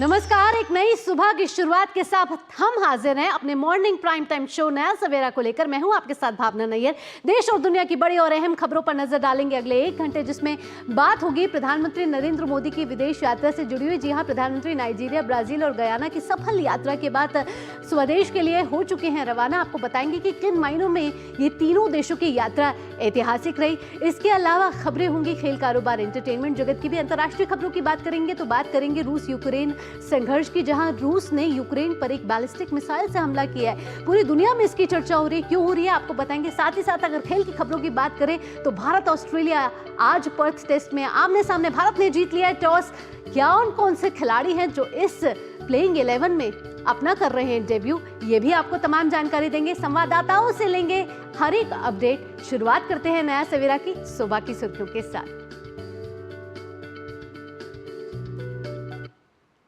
नमस्कार। एक नई सुबह की शुरुआत के साथ हम हाजिर हैं अपने मॉर्निंग प्राइम टाइम शो नया सवेरा को लेकर। मैं हूं आपके साथ भावना नैयर। देश और दुनिया की बड़ी और अहम खबरों पर नजर डालेंगे अगले 1 घंटे, जिसमें बात होगी प्रधानमंत्री नरेंद्र मोदी की विदेश यात्रा से जुड़ी हुई। जी हां, प्रधानमंत्री नाइजीरिया, ब्राजील और गयाना की सफल यात्रा के बाद स्वदेश के लिए हो चुके हैं रवाना। आपको बताएंगे कि किन मायनों में ये तीनों देशों की यात्रा ऐतिहासिक रही। इसके अलावा खबरें होंगी खेल, कारोबार, एंटरटेनमेंट जगत की भी। अंतर्राष्ट्रीय खबरों की बात करेंगे तो बात करेंगे रूस यूक्रेन संघर्ष की, जहां रूस ने यूक्रेन पर एक बैलिस्टिक मिसाइल से हमला किया है। पूरी दुनिया में इसकी चर्चा हो रही है, क्यों हो रही है आपको बताएंगे। साथ ही साथ अगर खेल की खबरों की बात करें तो भारत ऑस्ट्रेलिया आज पर्थ टेस्ट में आमने सामने। भारत ने जीत लिया है टॉस। कौन कौन से खिलाड़ी हैं जो इस प्लेइंग 11 में अपना कर रहे हैं डेब्यू, ये भी आपको तमाम जानकारी देंगे। संवाददाताओं से लेंगे हर एक अपडेट। शुरुआत करते हैं नया सवेरा की सुबह की सुर्खियों के साथ।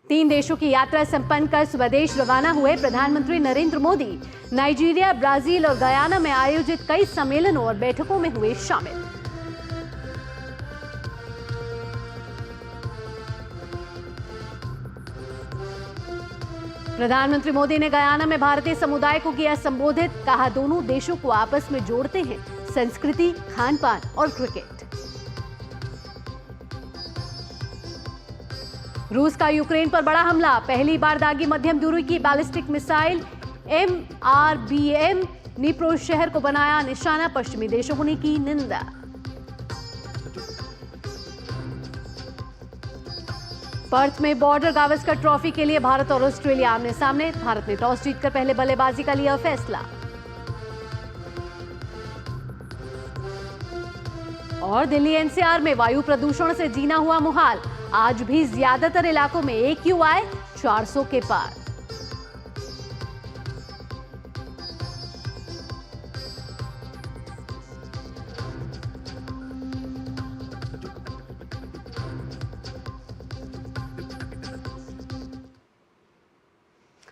3 देशों की यात्रा संपन्न कर स्वदेश रवाना हुए प्रधानमंत्री नरेंद्र मोदी नाइजीरिया, ब्राजील और गयाना में आयोजित कई सम्मेलनों और बैठकों में हुए शामिल। प्रधानमंत्री मोदी ने गयाना में भारतीय समुदाय को किया संबोधित। कहा, दोनों देशों को आपस में जोड़ते हैं संस्कृति, खान पान और क्रिकेट। रूस का यूक्रेन पर बड़ा हमला। पहली बार दागी मध्यम दूरी की बैलिस्टिक मिसाइल MRBM निप्रो शहर को बनाया निशाना। पश्चिमी देशों ने की निंदा। पर्थ में बॉर्डर गावस्कर ट्रॉफी के लिए भारत और ऑस्ट्रेलिया आमने सामने। भारत ने टॉस जीतकर पहले बल्लेबाजी का लिया फैसला। और दिल्ली NCR में वायु प्रदूषण से जीना हुआ मुहाल। आज भी ज्यादातर इलाकों में AQI 400 के पार।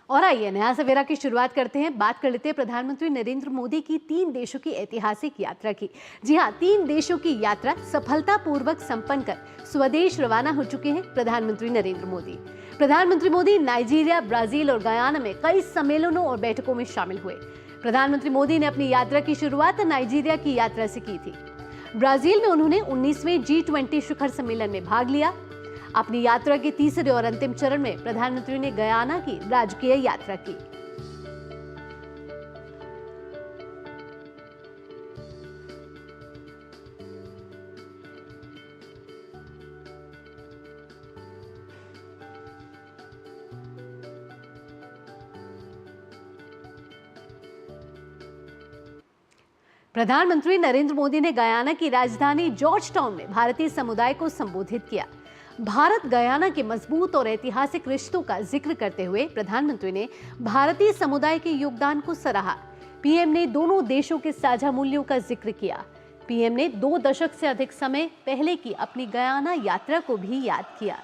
और आइए नया सवेरा की शुरुआत करते हैं। बात कर लेते हैं प्रधानमंत्री नरेंद्र मोदी की 3 देशों की ऐतिहासिक यात्रा की। जी हां, 3 देशों की यात्रा सफलतापूर्वक संपन्न कर स्वदेश रवाना हो चुके हैं प्रधानमंत्री नरेंद्र मोदी। प्रधानमंत्री मोदी नाइजीरिया, ब्राजील और गयाना में कई सम्मेलनों और बैठकों में शामिल हुए। प्रधानमंत्री मोदी ने अपनी यात्रा की शुरुआत नाइजीरिया की यात्रा से की थी। ब्राजील में उन्होंने 19वें G20 शिखर सम्मेलन में भाग लिया। अपनी यात्रा के तीसरे और अंतिम चरण में प्रधानमंत्री ने गयाना की राजकीय यात्रा की। प्रधानमंत्री नरेंद्र मोदी ने गयाना की राजधानी जॉर्ज टाउन में भारतीय समुदाय को संबोधित किया। भारत गयाना के मजबूत और ऐतिहासिक रिश्तों का जिक्र करते हुए प्रधानमंत्री ने भारतीय समुदाय के योगदान को सराहा। पीएम ने दोनों देशों के साझा मूल्यों का जिक्र किया। पीएम ने 2 दशक से अधिक समय पहले की अपनी गयाना यात्रा को भी याद किया।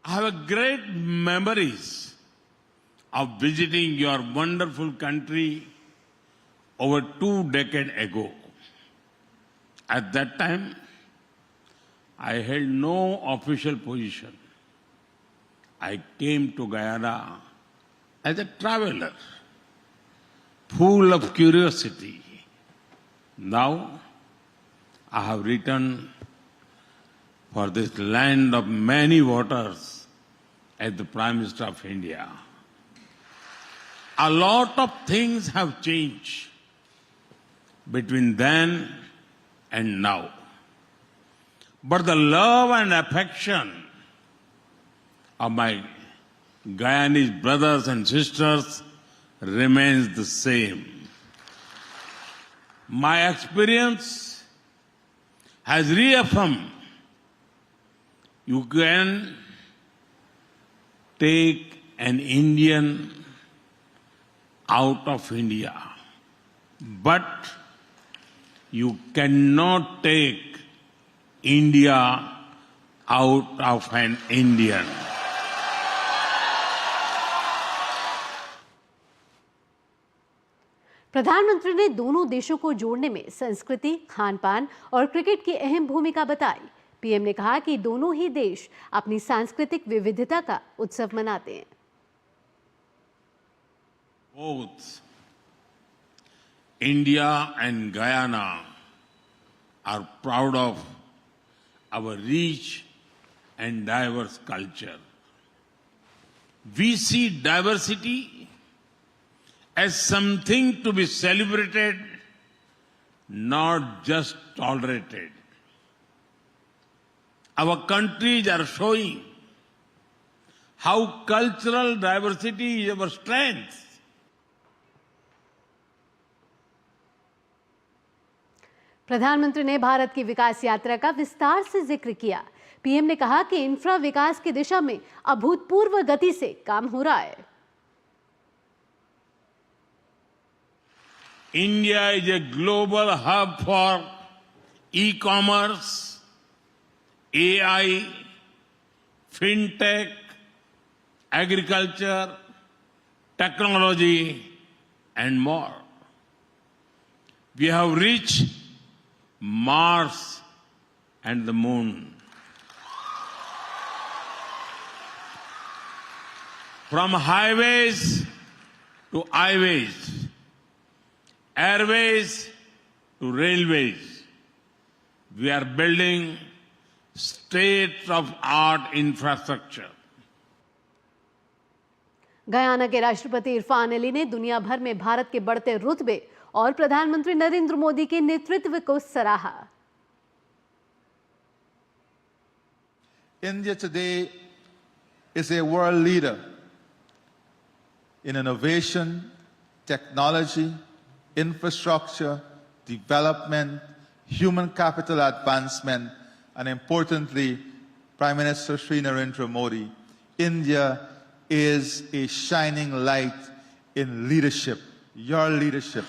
I have great memories of visiting your wonderful country over 2 decades ago. At that time, I held no official position. I came to Guyana as a traveler, full of curiosity. Now, I have returned for this land of many waters as the Prime Minister of India. A lot of things have changed between then and now. But the love and affection of my Guyanese brothers and sisters remains the same. My experience has reaffirmed you can take an Indian out of India. but you cannot take India out of an Indian. प्रधानमंत्री ने दोनों देशों को जोड़ने में संस्कृति, खान-पान और क्रिकेट की अहम भूमिका बताई। पीएम ने कहा कि दोनों ही देश अपनी सांस्कृतिक विविधता का उत्सव मनाते हैं। Both India and Guyana are proud of our rich and diverse culture. We see diversity as something to be celebrated, not just tolerated. Our countries are showing how cultural diversity is our strength. प्रधानमंत्री ने भारत की विकास यात्रा का विस्तार से जिक्र किया। PM ने कहा कि इंफ्रा विकास की दिशा में अभूतपूर्व गति से काम हो रहा है। India is a global hub for e-commerce, AI, fintech, agriculture, technology, and more. We have reached Mars and the moon. From highways to highways, airways to railways, we are building state-of-art infrastructure. Guyana के राष्ट्रपति इरफान अली ने दुनिया भर में भारत के बढ़ते रुतबे और प्रधानमंत्री नरेंद्र मोदी के नेतृत्व को सराहा। India today is a world leader in innovation, technology, infrastructure, development, human capital advancement, and importantly, Prime Minister Shri Narendra Modi, India is a shining light in leadership, your leadership.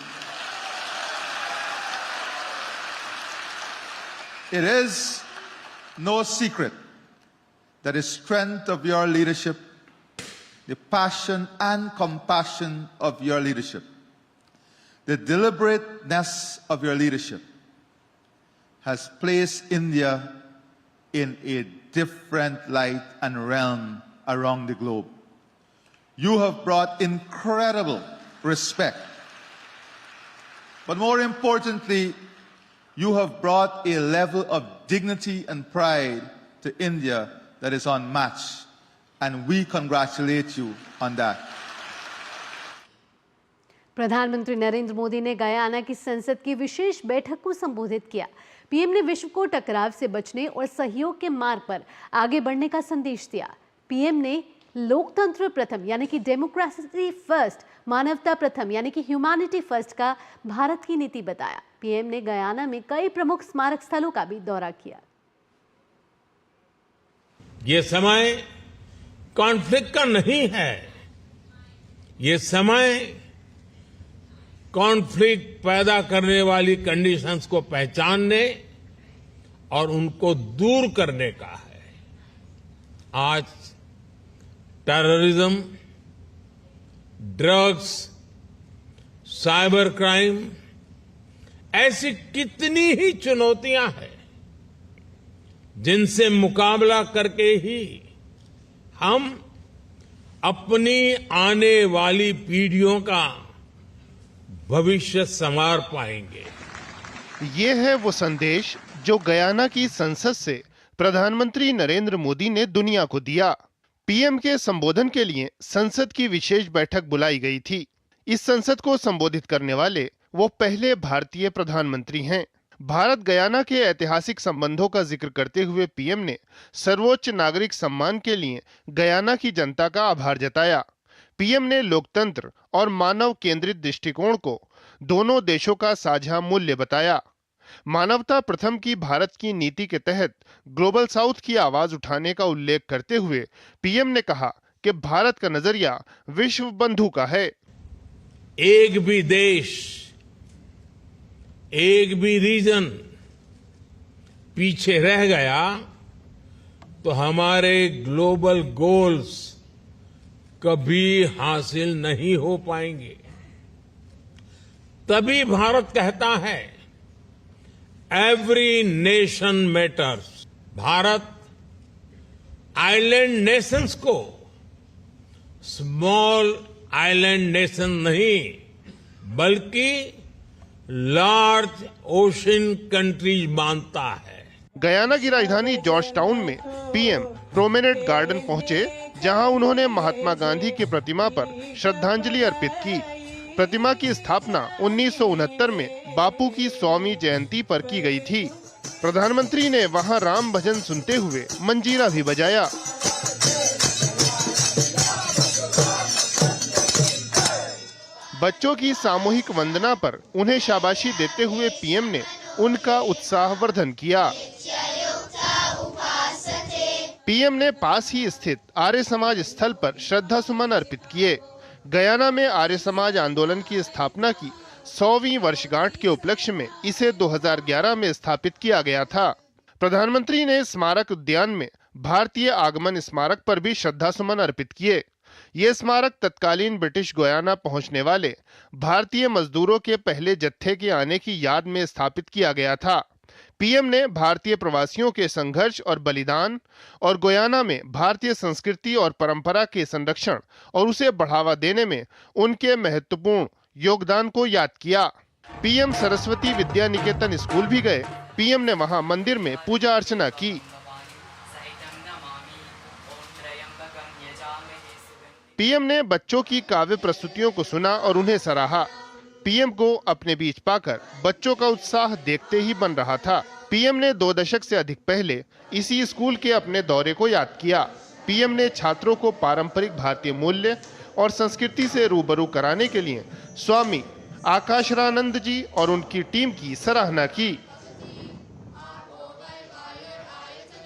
It is no secret that the strength of your leadership, the passion and compassion of your leadership, the deliberateness of your leadership has placed India in a different light and realm around the globe. You have brought incredible respect, but more importantly, you have brought a level of dignity and pride to India that is unmatched, and we congratulate you on that. प्रधानमंत्री नरेंद्र मोदी ने Guyana की संसद की विशेष बैठक को संबोधित किया। PM ने विश्व को टकराव से बचने और सहयोग के मार्ग पर आगे बढ़ने का संदेश दिया। पीएम ने लोकतंत्र प्रथम यानी कि डेमोक्रेसी फर्स्ट, मानवता प्रथम यानी कि ह्यूमैनिटी फर्स्ट का भारत की नीति बताया। पीएम ने गयाना में कई प्रमुख स्मारक स्थलों का भी दौरा किया। ये समय कॉन्फ्लिक्ट का नहीं है, ये समय कॉन्फ्लिक्ट पैदा करने वाली कंडीशंस को पहचानने और उनको दूर करने का है। आज टेररिज्म, ड्रग्स, साइबर क्राइम ऐसी कितनी ही चुनौतियां हैं जिनसे मुकाबला करके ही हम अपनी आने वाली पीढ़ियों का भविष्य संवार पाएंगे। ये है वो संदेश जो गयाना की संसद से प्रधानमंत्री नरेंद्र मोदी ने दुनिया को दिया। पीएम के संबोधन के लिए संसद की विशेष बैठक बुलाई गई थी। इस संसद को संबोधित करने वाले वो पहले भारतीय प्रधानमंत्री हैं। भारत गयाना के ऐतिहासिक संबंधों का जिक्र करते हुए पीएम ने सर्वोच्च नागरिक सम्मान के लिए गयाना की जनता का आभार जताया। पीएम ने लोकतंत्र और मानव केंद्रित दृष्टिकोण को दोनों देशों का साझा मूल्य बताया। मानवता प्रथम की भारत की नीति के तहत ग्लोबल साउथ की आवाज उठाने का उल्लेख करते हुए पीएम ने कहा कि भारत का नजरिया विश्व बंधु का है। एक भी देश एक भी रीजन पीछे रह गया तो हमारे ग्लोबल गोल्स कभी हासिल नहीं हो पाएंगे। तभी भारत कहता है every nation matters. Bharat island Nations को स्मॉल आइलैंड नेशन नहीं बल्कि लार्ज ओशन कंट्रीज मानता है। गयाना की राजधानी जॉर्ज टाउन में पीएम प्रोमेनेड गार्डन पहुंचे, जहां उन्होंने महात्मा गांधी की प्रतिमा पर श्रद्धांजलि अर्पित की। प्रतिमा की स्थापना 1969 में बापू की 100वीं जयंती पर की गई थी। प्रधानमंत्री ने वहां राम भजन सुनते हुए मंजीरा भी बजाया। बच्चों की सामूहिक वंदना पर उन्हें शाबाशी देते हुए पीएम ने उनका उत्साहवर्धन किया। पीएम ने पास ही स्थित आर्य समाज स्थल पर श्रद्धा सुमन अर्पित किए। गयाना में आर्य समाज आंदोलन की स्थापना की 100वीं वर्षगांठ के उपलक्ष्य में इसे 2011 में स्थापित किया गया था। प्रधानमंत्री ने स्मारक उद्यान में भारतीय आगमन स्मारक पर भी श्रद्धा सुमन अर्पित किए। ये स्मारक तत्कालीन ब्रिटिश गुयाना पहुंचने वाले भारतीय मजदूरों के पहले जत्थे के आने की याद में स्थापित किया गया था। पीएम ने भारतीय प्रवासियों के संघर्ष और बलिदान और गुयाना में भारतीय संस्कृति और परंपरा के संरक्षण और उसे बढ़ावा देने में उनके महत्वपूर्ण योगदान को याद किया। पीएम सरस्वती विद्या निकेतन स्कूल भी गए। पीएम ने वहां मंदिर में पूजा अर्चना की। पीएम ने बच्चों की काव्य प्रस्तुतियों को सुना और उन्हें सराहा। पीएम को अपने बीच पाकर बच्चों का उत्साह देखते ही बन रहा था। पीएम ने 2 दशक से अधिक पहले इसी स्कूल के अपने दौरे को याद किया। पीएम ने छात्रों को पारंपरिक भारतीय मूल्य और संस्कृति से रूबरू कराने के लिए स्वामी आकाशरानंद जी और उनकी टीम की सराहना की।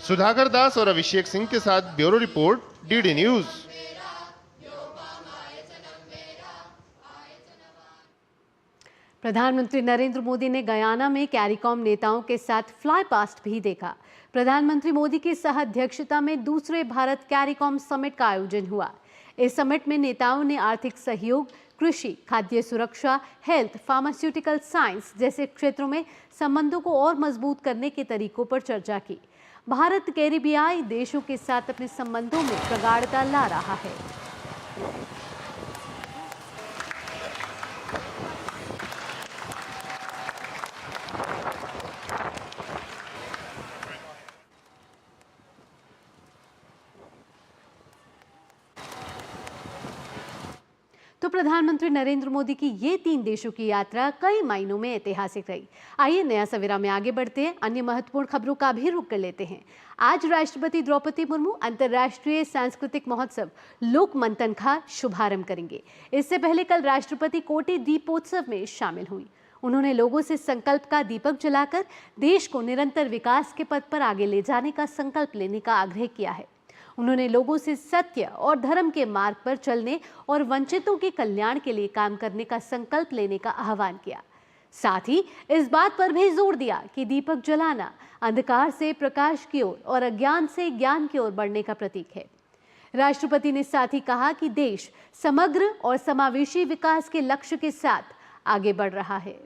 सुधाकर दास और अभिषेक सिंह के साथ ब्यूरो रिपोर्ट, डीडी न्यूज। प्रधानमंत्री नरेंद्र मोदी ने गयाना में कैरिकॉम नेताओं के साथ फ्लाई पास्ट भी देखा। प्रधानमंत्री मोदी की सह अध्यक्षता में दूसरे भारत कैरिकॉम समिट का आयोजन हुआ। इस समिट में नेताओं ने आर्थिक सहयोग, कृषि, खाद्य सुरक्षा, हेल्थ, फार्मास्यूटिकल साइंस जैसे क्षेत्रों में संबंधों को और मजबूत करने के तरीकों पर चर्चा की। भारत कैरिबियाई देशों के साथ अपने संबंधों में प्रगाढ़ता ला रहा है। तो प्रधानमंत्री नरेंद्र मोदी की ये 3 देशों की यात्रा कई मायनों में ऐतिहासिक रही। आइए नया सवेरा में आगे बढ़ते हैं, अन्य महत्वपूर्ण खबरों का भी रुख कर लेते हैं। आज राष्ट्रपति द्रौपदी मुर्मू अंतर्राष्ट्रीय सांस्कृतिक महोत्सव लोक मंथन का शुभारंभ करेंगे। इससे पहले कल राष्ट्रपति कोटि दीपोत्सव में शामिल हुई। उन्होंने लोगों से संकल्प का दीपक जलाकर देश को निरंतर विकास के पथ पर आगे ले जाने का संकल्प लेने का आग्रह किया है। उन्होंने लोगों से सत्य और धर्म के मार्ग पर चलने और वंचितों के कल्याण के लिए काम करने का संकल्प लेने का आह्वान किया। साथ ही इस बात पर भी जोर दिया कि दीपक जलाना अंधकार से प्रकाश की ओर और अज्ञान से ज्ञान की ओर बढ़ने का प्रतीक है। राष्ट्रपति ने साथ ही कहा कि देश समग्र और समावेशी विकास के लक्ष्य के साथ आगे बढ़ रहा है।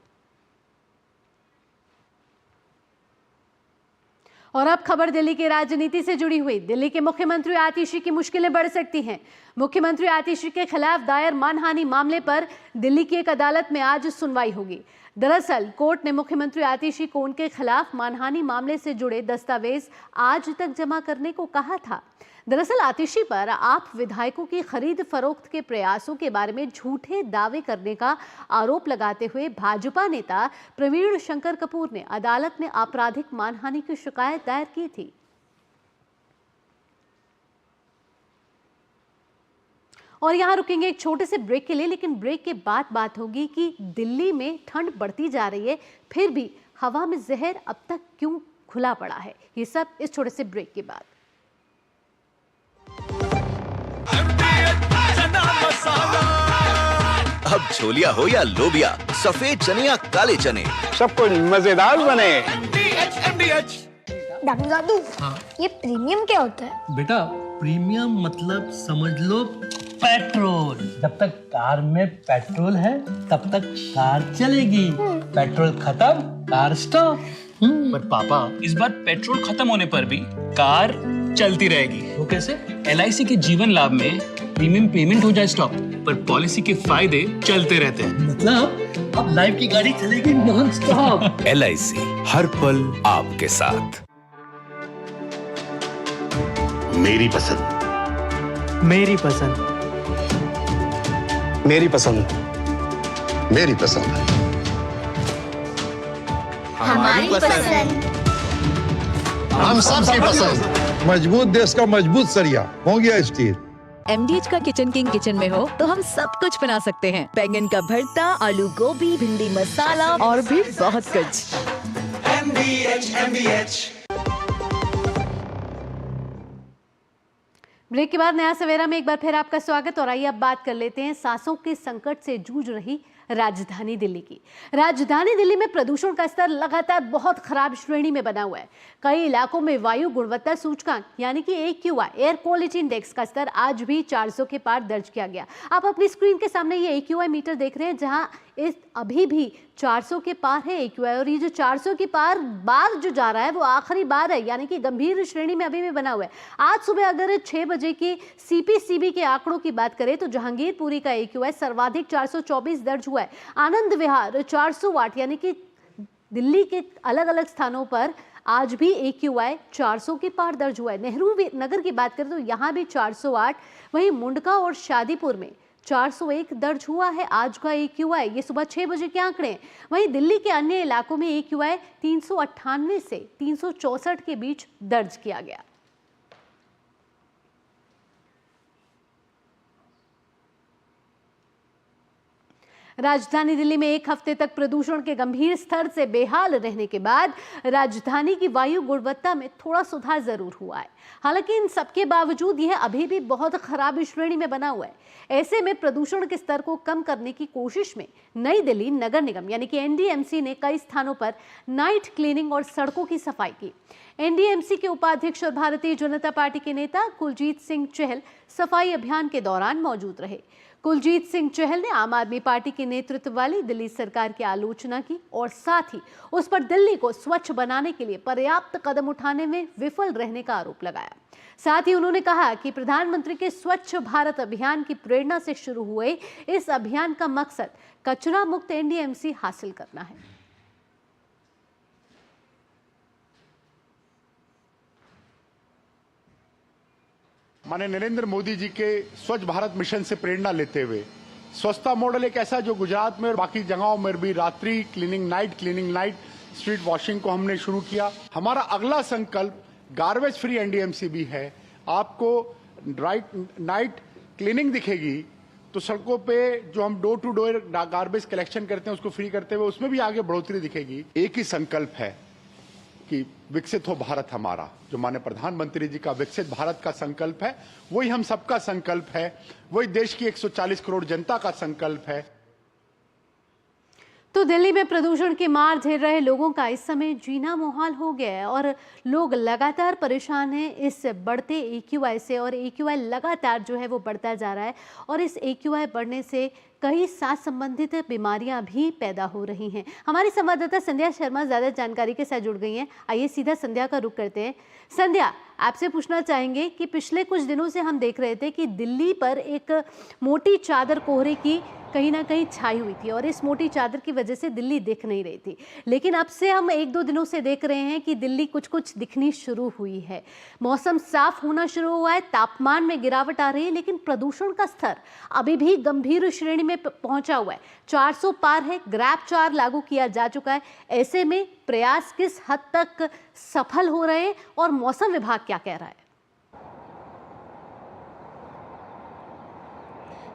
और अब खबर दिल्ली की राजनीति से जुड़ी हुई। दिल्ली के मुख्यमंत्री आतिशी की मुश्किलें बढ़ सकती हैं। मुख्यमंत्री आतिशी के खिलाफ दायर मानहानि मामले पर दिल्ली की एक अदालत में आज सुनवाई होगी। दरअसल कोर्ट ने मुख्यमंत्री आतिशी को उनके खिलाफ मानहानि मामले से जुड़े दस्तावेज आज तक जमा करने को कहा था। दरअसल आतिशी पर आप विधायकों की खरीद फरोख्त के प्रयासों के बारे में झूठे दावे करने का आरोप लगाते हुए भाजपा नेता प्रवीण शंकर कपूर ने अदालत में आपराधिक मानहानि की शिकायत दायर की थी। और यहां रुकेंगे एक छोटे से ब्रेक के लिए, लेकिन ब्रेक के बाद बात होगी कि दिल्ली में ठंड बढ़ती जा रही है, फिर भी हवा में जहर अब तक क्यों खुला पड़ा है। ये सब इस छोटे से ब्रेक के बाद। अब छोलिया हो या लोबिया, सफेद चने या काले चने, सब कुछ मजेदार बने। दादू दादू, ये प्रीमियम क्या होता है? बेटा प्रीमियम मतलब समझ लो पेट्रोल। जब तक कार में पेट्रोल है तब तक कार चलेगी, पेट्रोल खत्म कार स्टॉप। पर पापा, इस बार पेट्रोल खत्म होने पर भी कार चलती रहेगी। वो कैसे? LIC के जीवन लाभ में प्रीमियम पेमेंट हो जाए स्टॉप, पर पॉलिसी के फायदे चलते रहते हैं। मतलब अब लाइफ की गाड़ी चलेगी नॉन स्टॉप। LIC हर पल आपके साथ। मेरी पसंद, मेरी पसंद, मेरी पसंद, मेरी पसंद, हमारी पसंद। हम सबकी पसंद। मजबूत देश का मजबूत सरिया हो गया स्टील। MDH का किचन किंग किचन में हो तो हम सब कुछ बना सकते हैं। बैंगन का भरता, आलू गोभी, भिंडी मसाला और भी बहुत कुछ। MDH। ब्रेक के बाद नया सवेरा में एक बार फिर आपका स्वागत। और आइए अब बात कर लेते हैं सांसों के संकट से जूझ रही राजधानी दिल्ली की। राजधानी दिल्ली में प्रदूषण का स्तर लगातार बहुत खराब श्रेणी में बना हुआ है। कई इलाकों में वायु गुणवत्ता सूचकांक यानी कि AQI एयर क्वालिटी इंडेक्स का स्तर आज भी 400 के पार दर्ज किया गया। आप अपनी स्क्रीन के सामने ये AQI मीटर देख रहे हैं, जहां इस अभी भी 400 के पार है AQI। और ये जो 400 के पार बार जो जा रहा है वो आखिरी बार है, यानी कि गंभीर श्रेणी में अभी भी बना हुआ है। आज सुबह अगर 6 बजे की CPCB के आंकड़ों की बात करें तो जहांगीरपुरी का AQI सर्वाधिक 424 दर्ज हुआ है। आनंद विहार 400 वाट यानी कि दिल्ली के अलग अलग स्थानों पर आज भी AQI 400 के पार दर्ज हुआ है। नेहरू नगर की बात करें तो यहाँ भी 408, वहीं मुंडका और शादीपुर में 401 दर्ज हुआ है आज का AQI। ये सुबह 6 बजे के आंकड़े हैं। वहीं दिल्ली के अन्य इलाकों में AQI 398 से 364 के बीच दर्ज किया गया। राजधानी दिल्ली में एक हफ्ते तक प्रदूषण के गंभीर स्तर से बेहाल रहने के बाद राजधानी की वायु गुणवत्ता में थोड़ा सुधार जरूर हुआ है। हालांकि इन सबके बावजूद यह अभी भी बहुत खराब श्रेणी में बना हुआ है। ऐसे में प्रदूषण के स्तर को कम करने की कोशिश में नई दिल्ली नगर निगम यानी कि NDMC ने कई स्थानों पर नाइट क्लीनिंग और सड़कों की सफाई की। NDMC के उपाध्यक्ष और भारतीय जनता पार्टी के नेता कुलजीत सिंह चहल सफाई अभियान के दौरान मौजूद रहे। कुलजीत सिंह चहल ने आम आदमी पार्टी के नेतृत्व वाली दिल्ली सरकार की आलोचना की और साथ ही उस पर दिल्ली को स्वच्छ बनाने के लिए पर्याप्त कदम उठाने में विफल रहने का आरोप लगाया। साथ ही उन्होंने कहा कि प्रधानमंत्री के स्वच्छ भारत अभियान की प्रेरणा से शुरू हुए इस अभियान का मकसद कचरा मुक्त NDMC हासिल करना है। माननीय नरेंद्र मोदी जी के स्वच्छ भारत मिशन से प्रेरणा लेते हुए स्वच्छता मॉडल एक ऐसा जो गुजरात में और बाकी जगहों में भी रात्रि क्लीनिंग नाइट स्ट्रीट वॉशिंग को हमने शुरू किया। हमारा अगला संकल्प गार्बेज फ्री NDMC भी है। आपको नाइट क्लीनिंग दिखेगी तो सड़कों पे जो हम door to door garbage collection करते हैं उसको फ्री करते हुए उसमें भी आगे बढ़ोतरी दिखेगी। एक ही संकल्प है कि विकसित हो भारत हमारा, जो माननीय प्रधानमंत्री जी का विकसित भारत का संकल्प है, वही हम सबका संकल्प है, वही देश की 140 करोड़ जनता का संकल्प है। तो दिल्ली में प्रदूषण की मार झेल रहे लोगों का इस समय जीना मुहाल हो गया है और लोग लगातार परेशान हैं इस बढ़ते AQI से। और AQI लगातार जो है वो बढ़ता जा रहा है और इस AQI बढ़ने से कई सांस संबंधित बीमारियां भी पैदा हो रही हैं। हमारी संवाददाता संध्या शर्मा ज़्यादा जानकारी के साथ जुड़ गई हैं। आइए सीधा संध्या का रुख करते हैं। संध्या, आपसे पूछना चाहेंगे कि पिछले कुछ दिनों से हम देख रहे थे कि दिल्ली पर एक मोटी चादर कोहरे की कहीं ना कहीं छाई हुई थी और इस मोटी चादर की वजह से दिल्ली दिख नहीं रही थी, लेकिन अब से हम 1-2 दिनों से देख रहे हैं कि दिल्ली कुछ दिखनी शुरू हुई है। मौसम साफ होना शुरू हुआ है, तापमान में गिरावट आ रही है, लेकिन प्रदूषण का स्तर अभी भी गंभीर श्रेणी में पहुंचा हुआ है। 400 पार है, ग्रैब 4 लागू किया जा चुका है। ऐसे में प्रयास किस हद तक सफल हो रहे हैं और मौसम विभाग क्या कह रहा है?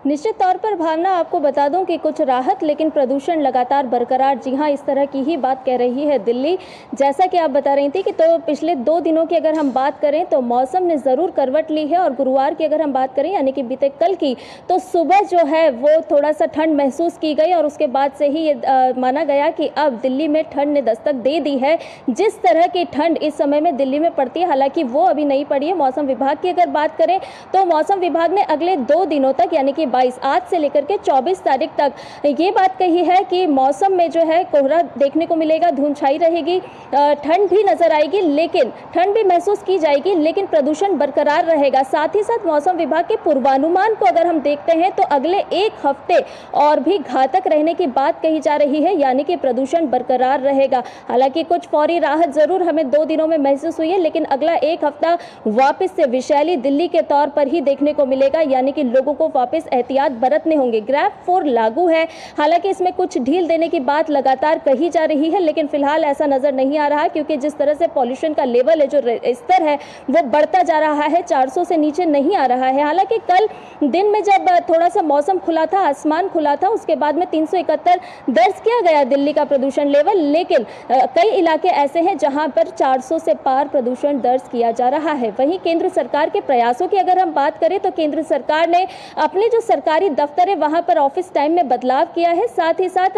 निश्चित तौर पर भावना, आपको बता दूं कि कुछ राहत लेकिन प्रदूषण लगातार बरकरार। जी हाँ, इस तरह की ही बात कह रही है दिल्ली। जैसा कि आप बता रही थी कि तो पिछले 2 दिनों की अगर हम बात करें तो मौसम ने ज़रूर करवट ली है, और गुरुवार की अगर हम बात करें यानी कि बीते कल की, तो सुबह जो है वो थोड़ा सा ठंड महसूस की गई और उसके बाद से ही ये माना गया कि अब दिल्ली में ठंड ने दस्तक दे दी है। जिस तरह की ठंड इस समय में दिल्ली में पड़ती है, हालांकि वो अभी नहीं पड़ी है। मौसम विभाग की अगर बात करें तो मौसम विभाग ने अगले 2 दिनों तक यानी कि 22 आज से लेकर के 24 तारीख तक ये बात कही है कि मौसम में जो है कोहरा देखने को मिलेगा, धुंध छाई रहेगी, ठंड भी नजर आएगी, लेकिन ठंड भी महसूस की जाएगी, लेकिन प्रदूषण बरकरार रहेगा। साथ ही साथ मौसम विभाग के पूर्वानुमान को अगर हम देखते हैं तो अगले 1 हफ्ते और भी घातक रहने की बात कही जा रही है, यानी कि प्रदूषण बरकरार रहेगा। हालांकि कुछ फौरी राहत जरूर हमें 2 दिनों में महसूस हुई है, लेकिन अगला 1 हफ्ता वापस से विषैली दिल्ली के तौर पर ही देखने को मिलेगा, यानी कि लोगों को वापस एहतियात बरतने होंगे। ग्रैब 4 लागू है, हालांकि इसमें कुछ ढील देने की बात लगातार कही जा रही है, लेकिन फिलहाल ऐसा नजर नहीं आ रहा, क्योंकि जिस तरह से पॉल्यूशन का लेवल है, जो स्तर है वो बढ़ता जा रहा है, 400 से नीचे नहीं आ रहा है। हालांकि कल दिन में जब थोड़ा सा मौसम खुला था, आसमान खुला था, उसके बाद में 371 दर्ज किया गया दिल्ली का प्रदूषण लेवल, लेकिन कई इलाके ऐसे हैं जहां पर 400 से पार प्रदूषण दर्ज किया जा रहा है। वहीं केंद्र सरकार के प्रयासों की अगर हम बात करें तो केंद्र सरकार ने अपने जो सरकारी दफ्तर है वहां पर ऑफिस टाइम में बदलाव किया है। साथ ही साथ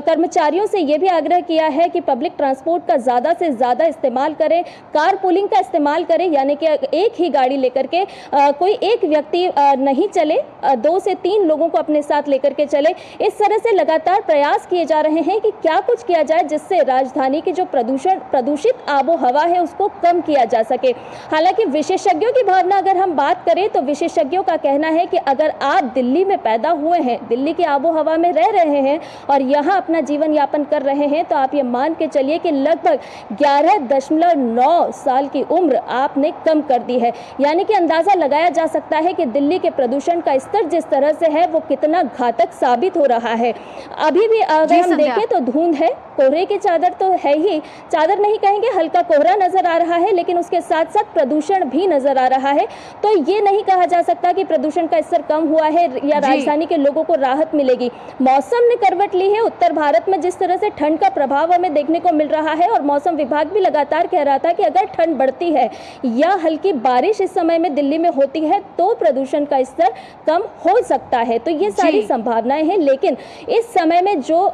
कर्मचारियों से यह भी आग्रह किया है कि पब्लिक ट्रांसपोर्ट का ज़्यादा से ज़्यादा इस्तेमाल करें, कार पूलिंग का इस्तेमाल करें, यानी कि एक ही गाड़ी लेकर के कोई एक व्यक्ति नहीं चले, 2 से 3 लोगों को अपने साथ लेकर के चले। इस तरह से लगातार प्रयास किए जा रहे हैं कि क्या कुछ किया जाए जिससे राजधानी की जो प्रदूषित आबो हवा है उसको कम किया जा सके। हालांकि विशेषज्ञों की भावना अगर हम बात करें तो विशेषज्ञों का कहना है कि अगर आप दिल्ली में पैदा हुए हैं, दिल्ली की आबो हवा में रह रहे हैं और यहाँ अपना जीवन यापन कर रहे हैं, तो आप ये मान के चलिए कि लगभग 11.9 साल की उम्र आपने कम कर दी है। यानी कि अंदाजा लगाया जा सकता है कि दिल्ली के प्रदूषण का स्तर जिस तरह से है वो कितना घातक साबित हो रहा है। अभी भी अगर हम देखें तो धुंध है, कोहरे की चादर तो है ही, चादर नहीं कहेंगे, हल्का कोहरा नजर आ रहा है, लेकिन उसके साथ साथ प्रदूषण भी नजर आ रहा है। तो ये नहीं कहा जा सकता कि प्रदूषण का स्तर कम हुआ है या राजधानी के लोगों को राहत मिलेगी। मौसम ने करवट ली है। उत्तर भारत में जिस तरह से ठंड का प्रभाव हमें देखने को मिल रहा है, और मौसम विभाग भी लगातार कह रहा था कि अगर ठंड बढ़ती है या हल्की बारिश इस समय में दिल्ली में होती है तो प्रदूषण का स्तर कम हो सकता है। तो ये सारी संभावनाएं हैं, लेकिन इस समय में जो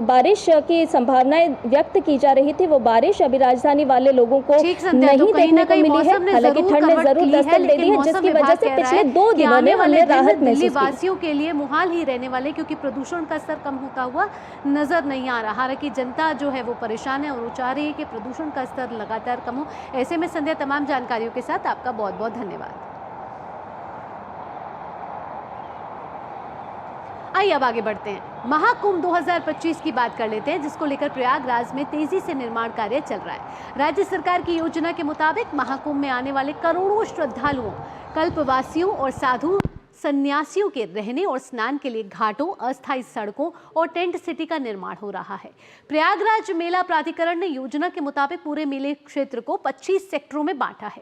बारिश की संभावनाएं व्यक्त की जा रही थी वो बारिश अभी राजधानी वाले लोगों को नहीं देखने को मिली है। हालांकि ठंड ने जरूर दस्तक दे दी है, जिसकी वजह से पिछले 2 दिनों में हमने राहत महसूस की। वासियों के लिए मुहाल ही रहने वाले, क्योंकि प्रदूषण का स्तर कम होता हुआ नजर नहीं आ रहा। हालांकि जनता जो है वो परेशान है और चाह रही है कि प्रदूषण का स्तर लगातार कम हो। ऐसे में संध्या तमाम जानकारियों के साथ आपका बहुत बहुत धन्यवाद। आइए अब आगे बढ़ते हैं। महाकुंभ 2025 की बात कर लेते हैं, जिसको लेकर प्रयागराज में तेजी से निर्माण कार्य चल रहा है। राज्य सरकार की योजना के मुताबिक महाकुंभ में आने वाले करोड़ों श्रद्धालुओं, कल्पवासियों और साधु सन्यासियों के रहने और स्नान के लिए घाटों, अस्थायी सड़कों और टेंट सिटी का निर्माण हो रहा है। प्रयागराज मेला प्राधिकरण ने योजना के मुताबिक पूरे मेले क्षेत्र को 25 सेक्टरों में बांटा है।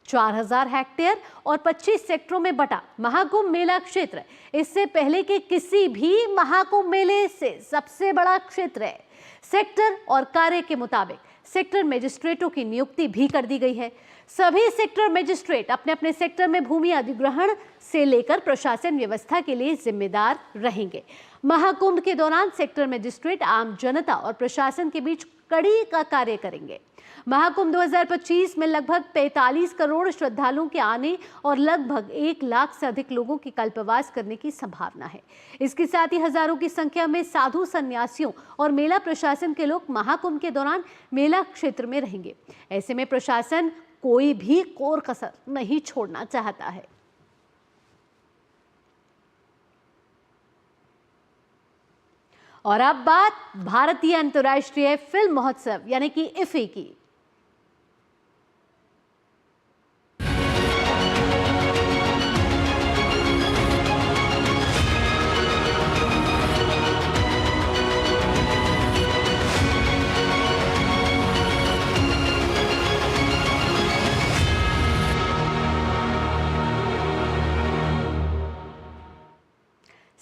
4000 हेक्टेयर और 25 सेक्टरों में बटा महाकुंभ मेला क्षेत्र इससे पहले के किसी भी महाकुंभ मेले से सबसे बड़ा क्षेत्र है। सेक्टर और कार्य के मुताबिक सेक्टर मजिस्ट्रेटों की नियुक्ति भी कर दी गई है। सभी सेक्टर मजिस्ट्रेट अपने अपने सेक्टर में भूमि अधिग्रहण से लेकर प्रशासन व्यवस्था के लिए जिम्मेदार रहेंगे। महाकुंभ के दौरान सेक्टर मजिस्ट्रेट आम जनता और प्रशासन के बीच कड़ी का कार्य करेंगे। महाकुंभ 2025 में लगभग 45 करोड़ श्रद्धालुओं के आने और लगभग 1 लाख से अधिक लोगों की कल्पवास करने की संभावना है। इसके साथ ही हजारों की संख्या में साधु सन्यासियों और मेला प्रशासन के लोग महाकुंभ के दौरान मेला क्षेत्र में रहेंगे। ऐसे में प्रशासन कोई भी कोर कसर नहीं छोड़ना चाहता है। और अब बात भारतीय अंतर्राष्ट्रीय फिल्म महोत्सव यानी कि इफ्फी की।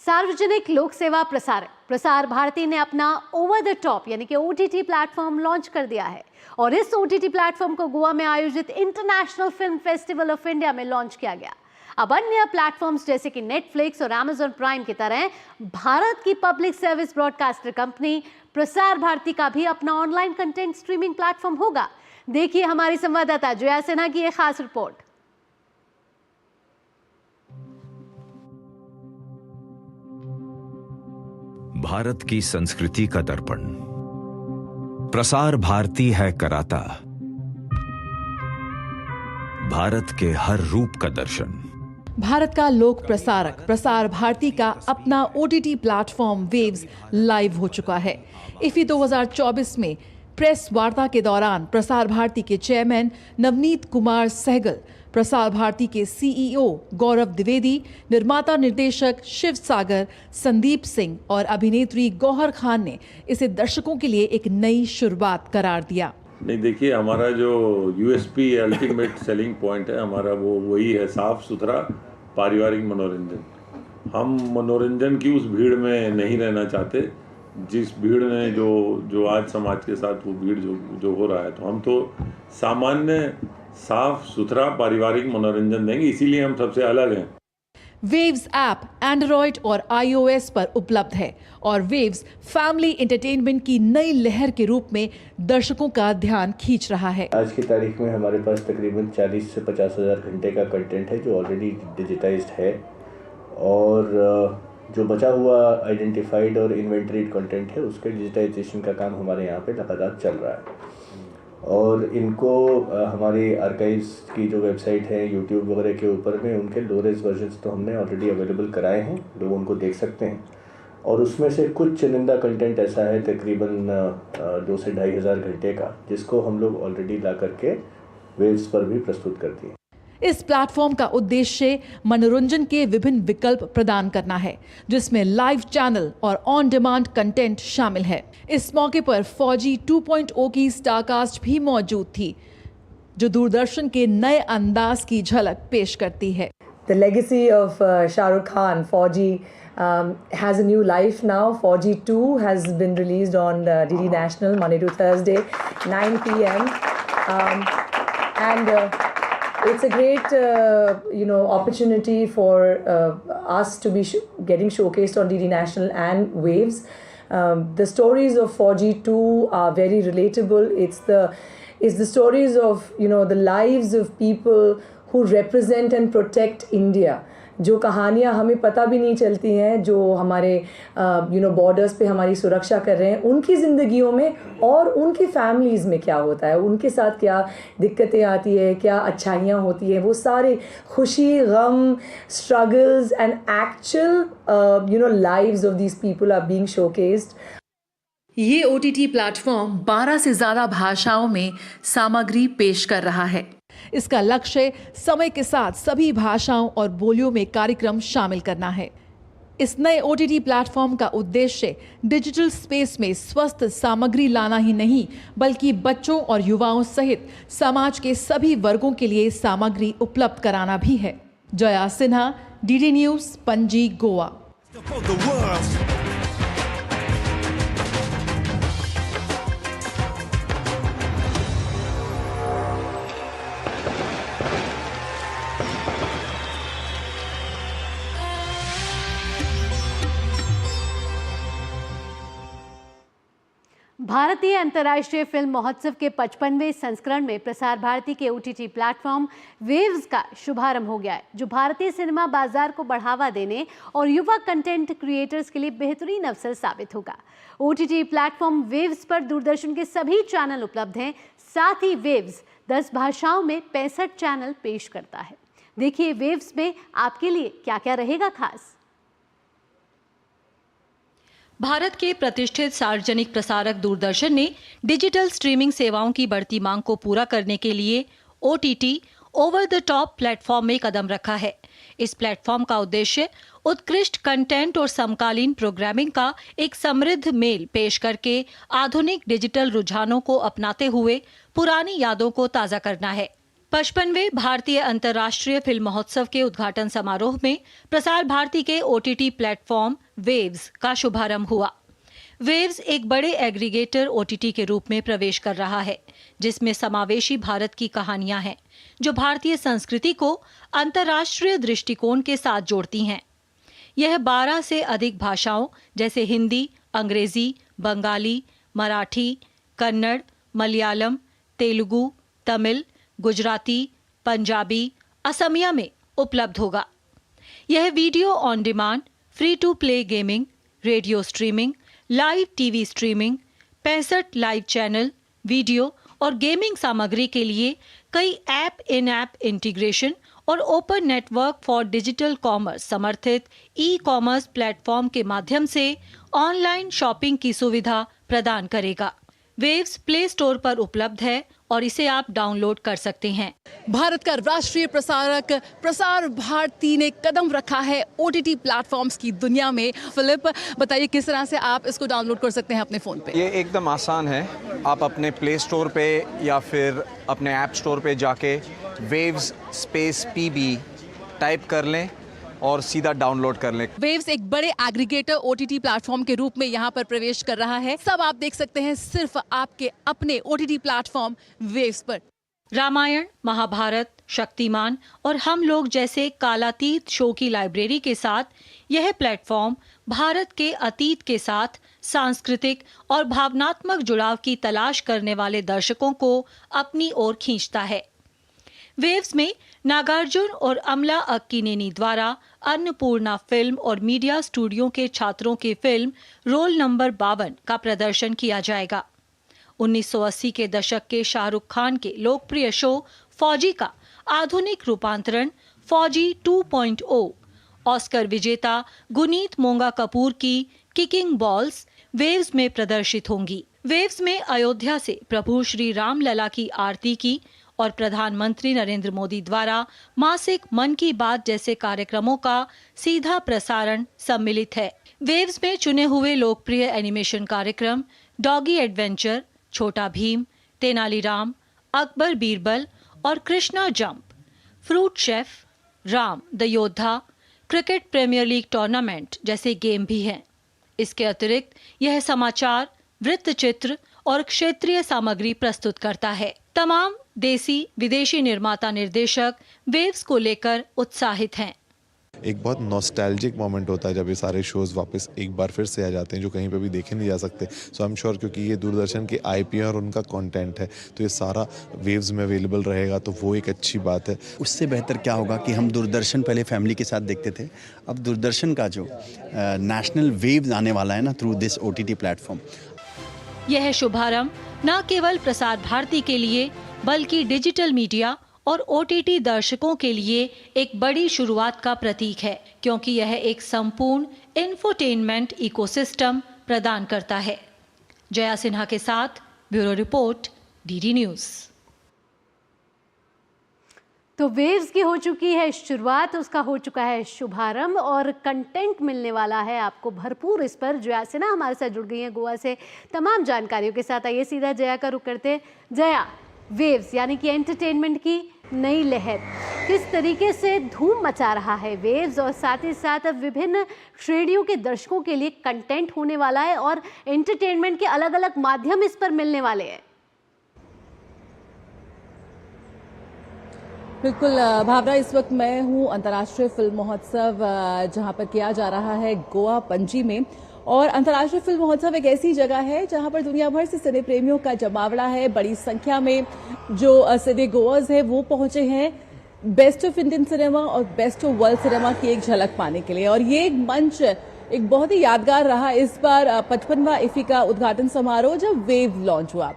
सार्वजनिक लोक सेवा प्रसारक प्रसार भारती ने अपना ओवर द टॉप यानी कि OTT प्लेटफॉर्म लॉन्च कर दिया है और इस OTT प्लेटफॉर्म को गोवा में आयोजित international film festival of India में लॉन्च किया गया। अब अन्य प्लेटफॉर्म्स जैसे कि नेटफ्लिक्स और Amazon प्राइम की तरह भारत की public service broadcaster company Prasar Bharati का भी अपना ऑनलाइन कंटेंट स्ट्रीमिंग प्लेटफॉर्म होगा। देखिए हमारी संवाददाता जया सिन्हा की एक खास रिपोर्ट। भारत की संस्कृति का दर्पण प्रसार भारती है कराता, भारत के हर रूप का दर्शन। भारत का लोक प्रसारक प्रसार भारती का अपना OTT प्लेटफॉर्म वेव्स लाइव हो चुका है। इफ्फी 2024 में प्रेस वार्ता के दौरान प्रसार भारती के चेयरमैन नवनीत कुमार सहगल, प्रसार भारती के CEO गौरव द्विवेदी, निर्माता निर्देशक शिव सागर, संदीप सिंह और अभिनेत्री गौहर खान ने इसे दर्शकों के लिए एक नई शुरुआत करार दिया। नहीं, देखिए हमारा जो USP अल्टीमेट सेलिंग पॉइंट है हमारा वो वही है, साफ सुथरा पारिवारिक मनोरंजन। हम मनोरंजन की उस भीड़ में नहीं रहना चाहते जिस भीड़ में जो आज समाज के साथ वो भीड़ जो हो रहा है। तो हम तो सामान्य साफ सुथरा पारिवारिक मनोरंजन देंगे, इसीलिए हम सबसे अलग हैं। वेव्स ऐप एंड्रॉयड और iOS पर उपलब्ध है और वेव्स फैमिली एंटरटेनमेंट की नई लहर के रूप में दर्शकों का ध्यान खींच रहा है। आज की तारीख में हमारे पास तकरीबन 40 से 50 हज़ार घंटे का कंटेंट है जो ऑलरेडी डिजिटाइज्ड है और जो बचा हुआ आइडेंटिफाइड और इन्वेंटरीड कंटेंट है उसके डिजिटाइजेशन का काम हमारे यहाँ पे लगातार चल रहा है और इनको हमारी आर्काइव्स की जो वेबसाइट है YouTube वगैरह के ऊपर में उनके लो रेज वर्जन्स तो हमने ऑलरेडी अवेलेबल कराए हैं, लोग उनको देख सकते हैं और उसमें से कुछ चुनिंदा कंटेंट ऐसा है तकरीबन 2 से 2.5 हज़ार घंटे का जिसको हम लोग ऑलरेडी ला करके वेव्स पर भी प्रस्तुत करती हैं। इस प्लेटफॉर्म का उद्देश्य मनोरंजन के विभिन्न विकल्प प्रदान करना है जिसमें लाइव चैनल और ऑन डिमांड कंटेंट शामिल है। इस मौके पर फौजी 2.0 की स्टारकास्ट भी मौजूद थी जो दूरदर्शन के नए अंदाज की झलक पेश करती है। The legacy of Shah Rukh Khan, Fauji, has a new life now. Fauji 2 has been released on DD National Monday to Thursday, 9 p.m. It's a great, opportunity for us to be getting showcased on DD National and Waves. The stories of Fauji 2 are very relatable. It's the stories of, the lives of people who represent and protect India. जो कहानियाँ हमें पता भी नहीं चलती हैं, जो हमारे बॉर्डर्स पे हमारी सुरक्षा कर रहे हैं, उनकी ज़िंदगियों में और उनकी फैमिलीज़ में क्या होता है, उनके साथ क्या दिक्कतें आती है, क्या अच्छाइयाँ होती हैं, वो सारे खुशी, गम, struggles and actual lives of these people are being showcased. ये OTT प्लेटफॉर्म 12 से ज़्यादा भाषाओं में सामग्री पेश कर रहा है। इसका लक्ष्य समय के साथ सभी भाषाओं और बोलियों में कार्यक्रम शामिल करना है। इस नए OTT प्लेटफॉर्म का उद्देश्य डिजिटल स्पेस में स्वस्थ सामग्री लाना ही नहीं बल्कि बच्चों और युवाओं सहित समाज के सभी वर्गों के लिए सामग्री उपलब्ध कराना भी है। Jaya Sinha, DD news, Panaji, Goa. भारतीय अंतर्राष्ट्रीय फिल्म महोत्सव के 55वें संस्करण में प्रसार भारती के OTT प्लेटफॉर्म वेव्स का शुभारंभ हो गया है जो भारतीय सिनेमा बाजार को बढ़ावा देने और युवा कंटेंट क्रिएटर्स के लिए बेहतरीन अवसर साबित होगा। OTT प्लेटफॉर्म वेव्स पर दूरदर्शन के सभी चैनल उपलब्ध हैं। साथ ही वेव्स 10 भाषाओं में 65 चैनल पेश करता है। देखिए वेव्स में आपके लिए क्या क्या रहेगा खास। भारत के प्रतिष्ठित सार्वजनिक प्रसारक दूरदर्शन ने डिजिटल स्ट्रीमिंग सेवाओं की बढ़ती मांग को पूरा करने के लिए OTT over the top platform में कदम रखा है। इस प्लेटफॉर्म का उद्देश्य उत्कृष्ट कंटेंट और समकालीन प्रोग्रामिंग का एक समृद्ध मेल पेश करके आधुनिक डिजिटल रुझानों को अपनाते हुए पुरानी यादों को ताज़ा करना है। 55वें भारतीय अंतर्राष्ट्रीय फिल्म महोत्सव के उद्घाटन समारोह में प्रसार भारती के OTT प्लेटफॉर्म वेव्स का शुभारंभ हुआ। वेव्स एक बड़े एग्रीगेटर OTT के रूप में प्रवेश कर रहा है, जिसमें समावेशी भारत की कहानियां हैं, जो भारतीय संस्कृति को अंतर्राष्ट्रीय दृष्टिकोण के साथ जोड़ती हैं। यह 12 से अधिक भाषाओं जैसे हिंदी, अंग्रेजी, बंगाली, मराठी, कन्नड़, मलयालम, तेलुगु, तमिल, गुजराती, पंजाबी, असमिया में उपलब्ध होगा। यह video on demand, free to play gaming, radio streaming, live TV streaming, 65 live channel, video और गेमिंग सामग्री के लिए कई ऐप इन ऐप इंटीग्रेशन और open network for digital commerce समर्थित ई-कॉमर्स प्लेटफॉर्म के माध्यम से ऑनलाइन शॉपिंग की सुविधा प्रदान करेगा। वेव्स प्ले स्टोर पर उपलब्ध है और इसे आप डाउनलोड कर सकते हैं। भारत का राष्ट्रीय प्रसारक प्रसार भारती ने कदम रखा है OTT प्लेटफॉर्म्स की दुनिया में। फिलिप, बताइए किस तरह से आप इसको डाउनलोड कर सकते हैं अपने फ़ोन पे? ये एकदम आसान है। आप अपने प्ले स्टोर पे या फिर अपने ऐप स्टोर पे जाके वेव्स स्पेस PB टाइप कर लें और सीधा डाउनलोड कर लें। वेव्स एक बड़े एग्रीगेटर OTT प्लेटफॉर्म के रूप में यहाँ पर प्रवेश कर रहा है। सब आप देख सकते हैं सिर्फ आपके अपने OTT प्लेटफॉर्म वेव्स पर। रामायण, महाभारत, शक्तिमान और हम लोग जैसे कालातीत शो की लाइब्रेरी के साथ यह प्लेटफॉर्म भारत के अतीत के साथ सांस्कृतिक और भावनात्मक जुड़ाव की तलाश करने वाले दर्शकों को अपनी ओर खींचता है। वेव्स में नागार्जुन और अमला अक्कीनेनी द्वारा अन्नपूर्णा फिल्म और मीडिया स्टूडियो के छात्रों की फिल्म रोल नंबर 52 का प्रदर्शन किया जाएगा। 1980 के दशक के शाहरुख खान के लोकप्रिय शो फौजी का आधुनिक रूपांतरण फौजी 2.0, ऑस्कर विजेता गुनीत मोंगा कपूर की किकिंग बॉल्स वेव्स में प्रदर्शित होंगी। वेव्स में अयोध्या से प्रभु श्री राम लला की आरती की और प्रधानमंत्री नरेंद्र मोदी द्वारा मासिक मन की बात जैसे कार्यक्रमों का सीधा प्रसारण सम्मिलित है। वेव्स में चुने हुए लोकप्रिय एनिमेशन कार्यक्रम डॉगी एडवेंचर, छोटा भीम, तेनालीराम, अकबर बीरबल और Krishna jump, fruit chef, Ram the योद्धा, क्रिकेट प्रीमियर लीग टूर्नामेंट जैसे गेम भी हैं। इसके अतिरिक्त यह समाचार, वृत्तचित्र और क्षेत्रीय सामग्री प्रस्तुत करता है। तमाम देसी विदेशी निर्माता निर्देशक वेव्स को लेकर उत्साहित हैं। एक बहुत नॉस्टैल्जिक मोमेंट होता है जब ये सारे शोज़ वापस एक बार फिर से आ जाते हैं जो कहीं पे भी देखे नहीं जा सकते। सो आई एम श्योर क्योंकि ये दूरदर्शन के IP और उनका कंटेंट है तो ये सारा वेव्स में अवेलेबल रहेगा, तो वो एक अच्छी बात है। उससे बेहतर क्या होगा कि हम दूरदर्शन पहले फैमिली के साथ देखते थे, अब दूरदर्शन का जो नेशनल वेव्स आने वाला है ना थ्रू दिस OTT प्लेटफॉर्म। यह शुभारंभ न केवल प्रसार भारती के लिए बल्कि डिजिटल मीडिया और OTT दर्शकों के लिए एक बड़ी शुरुआत का प्रतीक है, क्योंकि यह एक संपूर्ण इंफोटेनमेंट इकोसिस्टम प्रदान करता है। जया सिन्हा के साथ ब्यूरो रिपोर्ट, DD न्यूज़। तो वेव्स की हो चुकी है शुरुआत, उसका हो चुका है शुभारंभ और कंटेंट मिलने वाला है आपको भरपूर इस पर। जया सिन्हा हमारे साथ जुड़ गई हैं गोवा से तमाम जानकारियों के साथ। आइए सीधा जया का रुख करते। जया, वेव्स यानी कि एंटरटेनमेंट की नई लहर किस तरीके से धूम मचा रहा है वेव्स, और साथ ही साथ अब विभिन्न श्रेणियों के दर्शकों के लिए कंटेंट होने वाला है और एंटरटेनमेंट के अलग अलग माध्यम इस पर मिलने वाले हैं। बिल्कुल भावना, इस वक्त मैं हूँ अंतर्राष्ट्रीय फिल्म महोत्सव जहाँ पर किया जा रहा है गोवा पणजी में। और अंतर्राष्ट्रीय फिल्म महोत्सव एक ऐसी जगह है जहां पर दुनिया भर से सिने प्रेमियों का जमावड़ा है। बड़ी संख्या में जो सिने गोअर्स है वो पहुंचे हैं बेस्ट ऑफ इंडियन सिनेमा और बेस्ट ऑफ वर्ल्ड सिनेमा की एक झलक पाने के लिए। और ये एक मंच एक बहुत ही यादगार रहा इस बार 55वां इफ्फी का उद्घाटन समारोह जब वेव लॉन्च हुआ।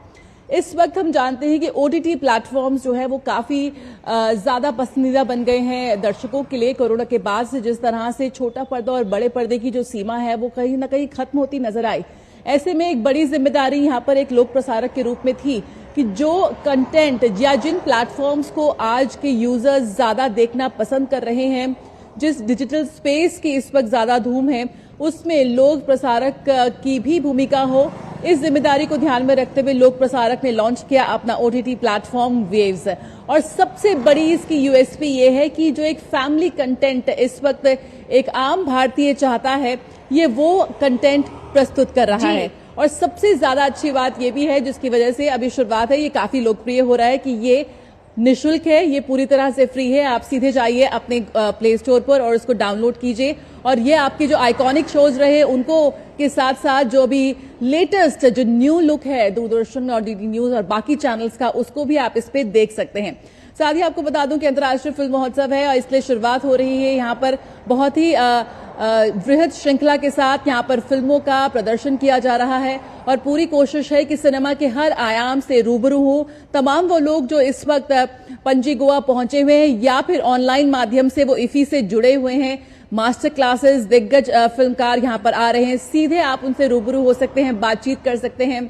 इस वक्त हम जानते हैं कि OTT प्लेटफॉर्म्स जो है वो काफी ज्यादा पसंदीदा बन गए हैं दर्शकों के लिए। कोरोना के बाद से जिस तरह से छोटा पर्दा और बड़े पर्दे की जो सीमा है वो कहीं ना कहीं खत्म होती नजर आई। ऐसे में एक बड़ी जिम्मेदारी यहाँ पर एक लोक प्रसारक के रूप में थी कि जो कंटेंट या जिन प्लेटफॉर्म्स को आज के यूजर्स ज्यादा देखना पसंद कर रहे हैं, जिस डिजिटल स्पेस की इस वक्त ज्यादा धूम है, उसमें लोक प्रसारक की भी भूमिका हो इस जिम्मेदारी को ध्यान में रखते हुए लोक प्रसारक ने लॉन्च किया अपना OTT प्लेटफॉर्म वेव्स। और सबसे बड़ी इसकी यूएसपी ये है कि जो एक फैमिली कंटेंट इस वक्त एक आम भारतीय चाहता है, ये वो कंटेंट प्रस्तुत कर रहा है। और सबसे ज्यादा अच्छी बात ये भी है, जिसकी वजह से अभी शुरुआत है, ये काफी लोकप्रिय हो रहा है, कि ये निःशुल्क है, ये पूरी तरह से फ्री है। आप सीधे जाइए अपने प्ले स्टोर पर और उसको डाउनलोड कीजिए। और ये आपके जो आइकॉनिक शोज रहे उनको के साथ साथ जो भी लेटेस्ट जो न्यू लुक है दूरदर्शन और डीडी न्यूज और बाकी चैनल्स का, उसको भी आप इस पे देख सकते हैं। साथ ही आपको बता दूं कि अंतर्राष्ट्रीय फिल्म महोत्सव है और इसलिए शुरुआत हो रही है यहाँ पर बहुत ही वृहद श्रृंखला के साथ यहाँ पर फिल्मों का प्रदर्शन किया जा रहा है। और पूरी कोशिश है कि सिनेमा के हर आयाम से रूबरू हो तमाम वो लोग जो इस वक्त पणजी गोवा पहुंचे हुए हैं या फिर ऑनलाइन माध्यम से वो इफी से जुड़े हुए हैं। मास्टर क्लासेस, दिग्गज फिल्मकार यहाँ पर आ रहे हैं, सीधे आप उनसे रूबरू हो सकते हैं, बातचीत कर सकते हैं।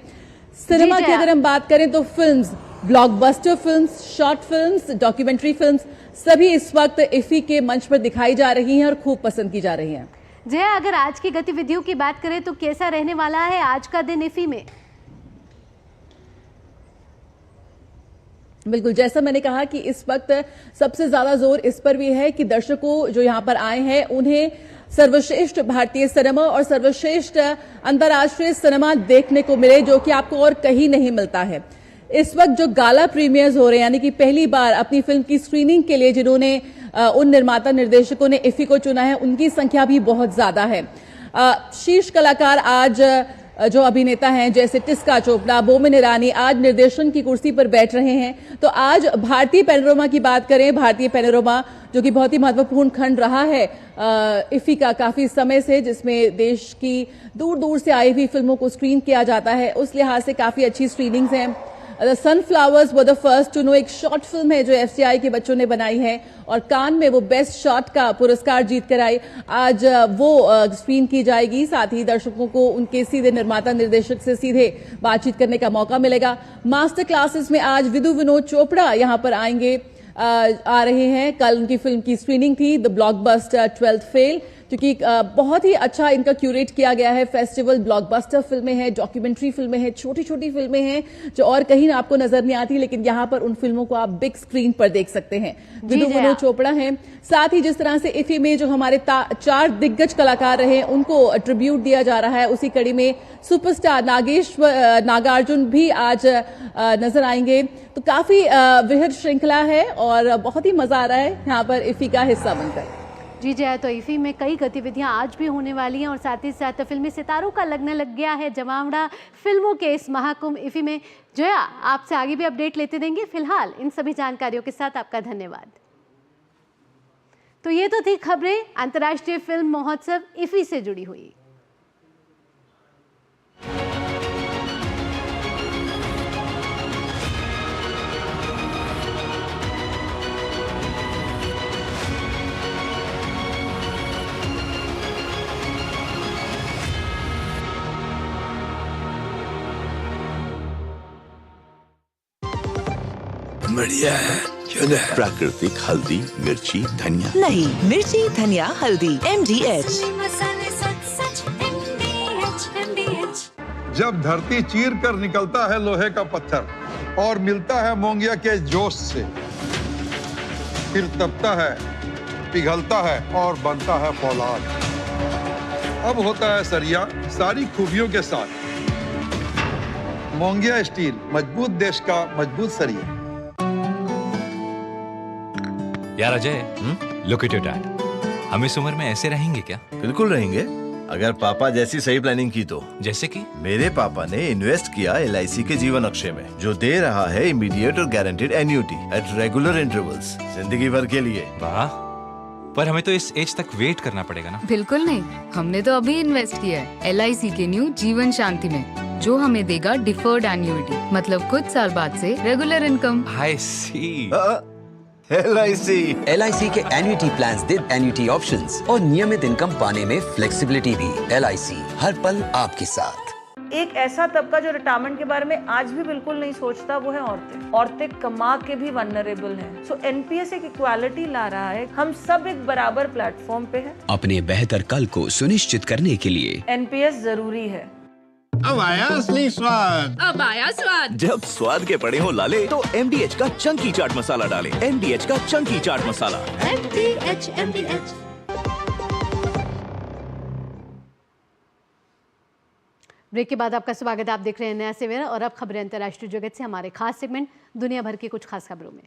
सिनेमा की अगर हम बात करें तो films, blockbuster films, short films, documentary films, सभी इस वक्त इफी के मंच पर दिखाई जा रही हैं और खूब पसंद की जा रही हैं। जय, अगर आज की गतिविधियों की बात करें तो कैसा रहने वाला है आज का दिन इफी में? बिल्कुल, जैसा मैंने कहा कि इस वक्त सबसे ज्यादा जोर इस पर भी है कि दर्शकों जो यहाँ पर आए हैं उन्हें सर्वश्रेष्ठ भारतीय सिनेमा और सर्वश्रेष्ठ अंतर्राष्ट्रीय सिनेमा देखने को मिले, जो कि आपको और कहीं नहीं मिलता है। इस वक्त जो गाला प्रीमियर्स हो रहे हैं, यानी कि पहली बार अपनी फिल्म की स्क्रीनिंग के लिए जिन्होंने उन निर्माता निर्देशकों ने इफी को चुना है, उनकी संख्या भी बहुत ज्यादा है। शीर्ष कलाकार आज जो अभिनेता हैं जैसे टिस्का चोपड़ा, बोमन ईरानी आज निर्देशन की कुर्सी पर बैठ रहे हैं। तो आज भारतीय पैनोरमा की बात करें, भारतीय पैनोरमा जो कि बहुत ही महत्वपूर्ण खंड रहा है इफी का काफी समय से, जिसमें देश की दूर दूर से आई हुई फिल्मों को स्क्रीन किया जाता है, उस लिहाज से काफी अच्छी स्क्रीनिंग्स हैं। The sunflowers were the first to know एक शॉर्ट फिल्म है जो FCI के बच्चों ने बनाई है और कान में वो बेस्ट शॉट का पुरस्कार जीत कर आई। आज वो स्क्रीन की जाएगी। साथ ही दर्शकों को उनके सीधे निर्माता निर्देशक से सीधे बातचीत करने का मौका मिलेगा। मास्टर क्लासेस में आज विदु विनोद चोपड़ा यहाँ पर आएंगे, आ रहे हैं। कल उनकी फिल्म की स्क्रीनिंग थी द ब्लॉकबस्टर 12th फेल, क्योंकि बहुत ही अच्छा इनका क्यूरेट किया गया है फेस्टिवल। ब्लॉकबस्टर फिल्में हैं, डॉक्यूमेंट्री फिल्में हैं, छोटी छोटी फिल्में हैं जो और कहीं आपको नजर नहीं आती, लेकिन यहाँ पर उन फिल्मों को आप बिग स्क्रीन पर देख सकते हैं। विदु विनोद चोपड़ा हैं। साथ ही जिस तरह से इफी में जो हमारे 4 दिग्गज कलाकार रहे उनको ट्रिब्यूट दिया जा रहा है, उसी कड़ी में सुपरस्टार नागार्जुन भी आज नजर आएंगे। तो काफी वृहद श्रृंखला है और बहुत ही मजा आ रहा है यहाँ पर इफी का हिस्सा बनकर। जी जय, तो इफी में कई गतिविधियां आज भी होने वाली हैं और साथ ही साथ फिल्मी सितारों का लगने लग गया है जमावड़ा फिल्मों के इस महाकुंभ इफी में। जया, आपसे आगे भी अपडेट लेते देंगे। फिलहाल इन सभी जानकारियों के साथ आपका धन्यवाद। तो ये तो थी खबरें अंतर्राष्ट्रीय फिल्म महोत्सव इफी से जुड़ी हुई। बढ़िया है, क्यों है? प्राकृतिक हल्दी, मिर्ची, धनिया। नहीं, मिर्ची, धनिया, हल्दी, MDH। जब धरती चीर कर निकलता है लोहे का पत्थर और मिलता है मोंगिया के जोश से, फिर तपता है, पिघलता है और बनता है फौलाद। अब होता है सरिया सारी खूबियों के साथ। मोंगिया स्टील, मजबूत देश का मजबूत सरिया। यार Ajay, look at your dad. हम इस उम्र में ऐसे रहेंगे क्या? बिल्कुल रहेंगे, अगर पापा जैसी सही प्लानिंग की तो। जैसे कि? मेरे पापा ने इन्वेस्ट किया LIC के जीवन अक्षय में, जो दे रहा है इमीडिएट और guaranteed annuity at regular intervals, जिंदगी भर के लिए। वाह, पर हमें तो इस एज तक वेट करना पड़ेगा ना? बिल्कुल नहीं, हमने तो अभी इन्वेस्ट किया है LIC के न्यू जीवन शांति में, जो हमें देगा डिफर्ड एन्युटी, मतलब कुछ साल बाद से रेगुलर इनकम। आई सी। LIC के एन्युटी प्लान्स दे एन्युटी ऑप्शंस और नियमित इनकम पाने में फ्लेक्सिबिलिटी भी। LIC हर पल आपके साथ। एक ऐसा तबका जो रिटायरमेंट के बारे में आज भी बिल्कुल नहीं सोचता, वो है औरतें। औरतें कमा के भी वल्नरेबल हैं। सो NPS एक इक्वालिटी ला रहा है, हम सब एक बराबर प्लेटफॉर्म पे हैं। अपने बेहतर कल को सुनिश्चित करने के लिए NPS जरूरी है। अब आया असली स्वाद। अब आया स्वाद। जब स्वाद के पड़े हो लाले तो MDH का चंकी चाट मसाला डालें। MDH का चंकी चाट मसाला। MDH। ब्रेक के बाद आपका स्वागत। आप देख रहे हैं नया सवेरा और अब खबरें अंतर्राष्ट्रीय जगत से, हमारे खास सेगमेंट दुनिया भर की कुछ खास खबरों में।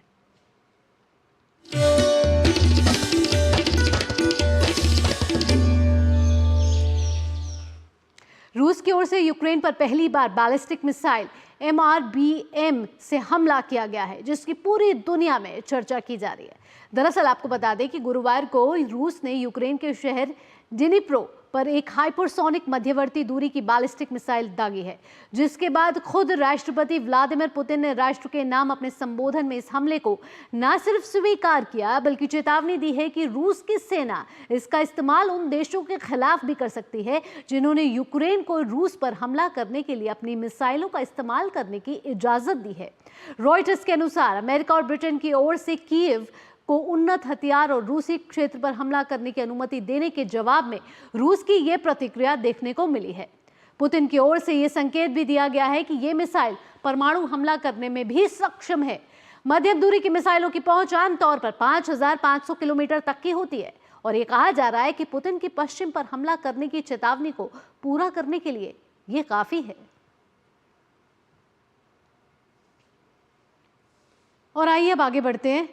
रूस की ओर से यूक्रेन पर पहली बार बैलिस्टिक मिसाइल MRBM से हमला किया गया है, जिसकी पूरी दुनिया में चर्चा की जा रही है। दरअसल आपको बता दें कि गुरुवार को रूस ने यूक्रेन के शहर डिनिप्रो पर एक हाइपरसोनिक मध्यवर्ती दूरी की बैलिस्टिक मिसाइल दागी है, जिसके बाद खुद राष्ट्रपति व्लादिमीर पुतिन ने राष्ट्र के नाम अपने संबोधन में इस हमले को न सिर्फ स्वीकार किया बल्कि चेतावनी दी है कि रूस की सेना इसका इस्तेमाल उन देशों के खिलाफ भी कर सकती है जिन्होंने यूक्रेन को रूस पर हमला करने के लिए अपनी मिसाइलों का इस्तेमाल करने की इजाजत दी है। रॉयटर्स के अनुसार अमेरिका और ब्रिटेन की ओर से कीव को उन्नत हथियार और रूसी क्षेत्र पर हमला करने की अनुमति देने के जवाब में रूस की यह प्रतिक्रिया देखने को मिली है। पुतिन की ओर से यह संकेत भी दिया गया है कि यह मिसाइल परमाणु हमला करने में भी सक्षम है। मध्यम दूरी की मिसाइलों की पहुंच आमतौर पर 5,500 किलोमीटर तक की होती है और यह कहा जा रहा है कि पुतिन की पश्चिम पर हमला करने की चेतावनी को पूरा करने के लिए यह काफी है। और आइए अब आगे बढ़ते हैं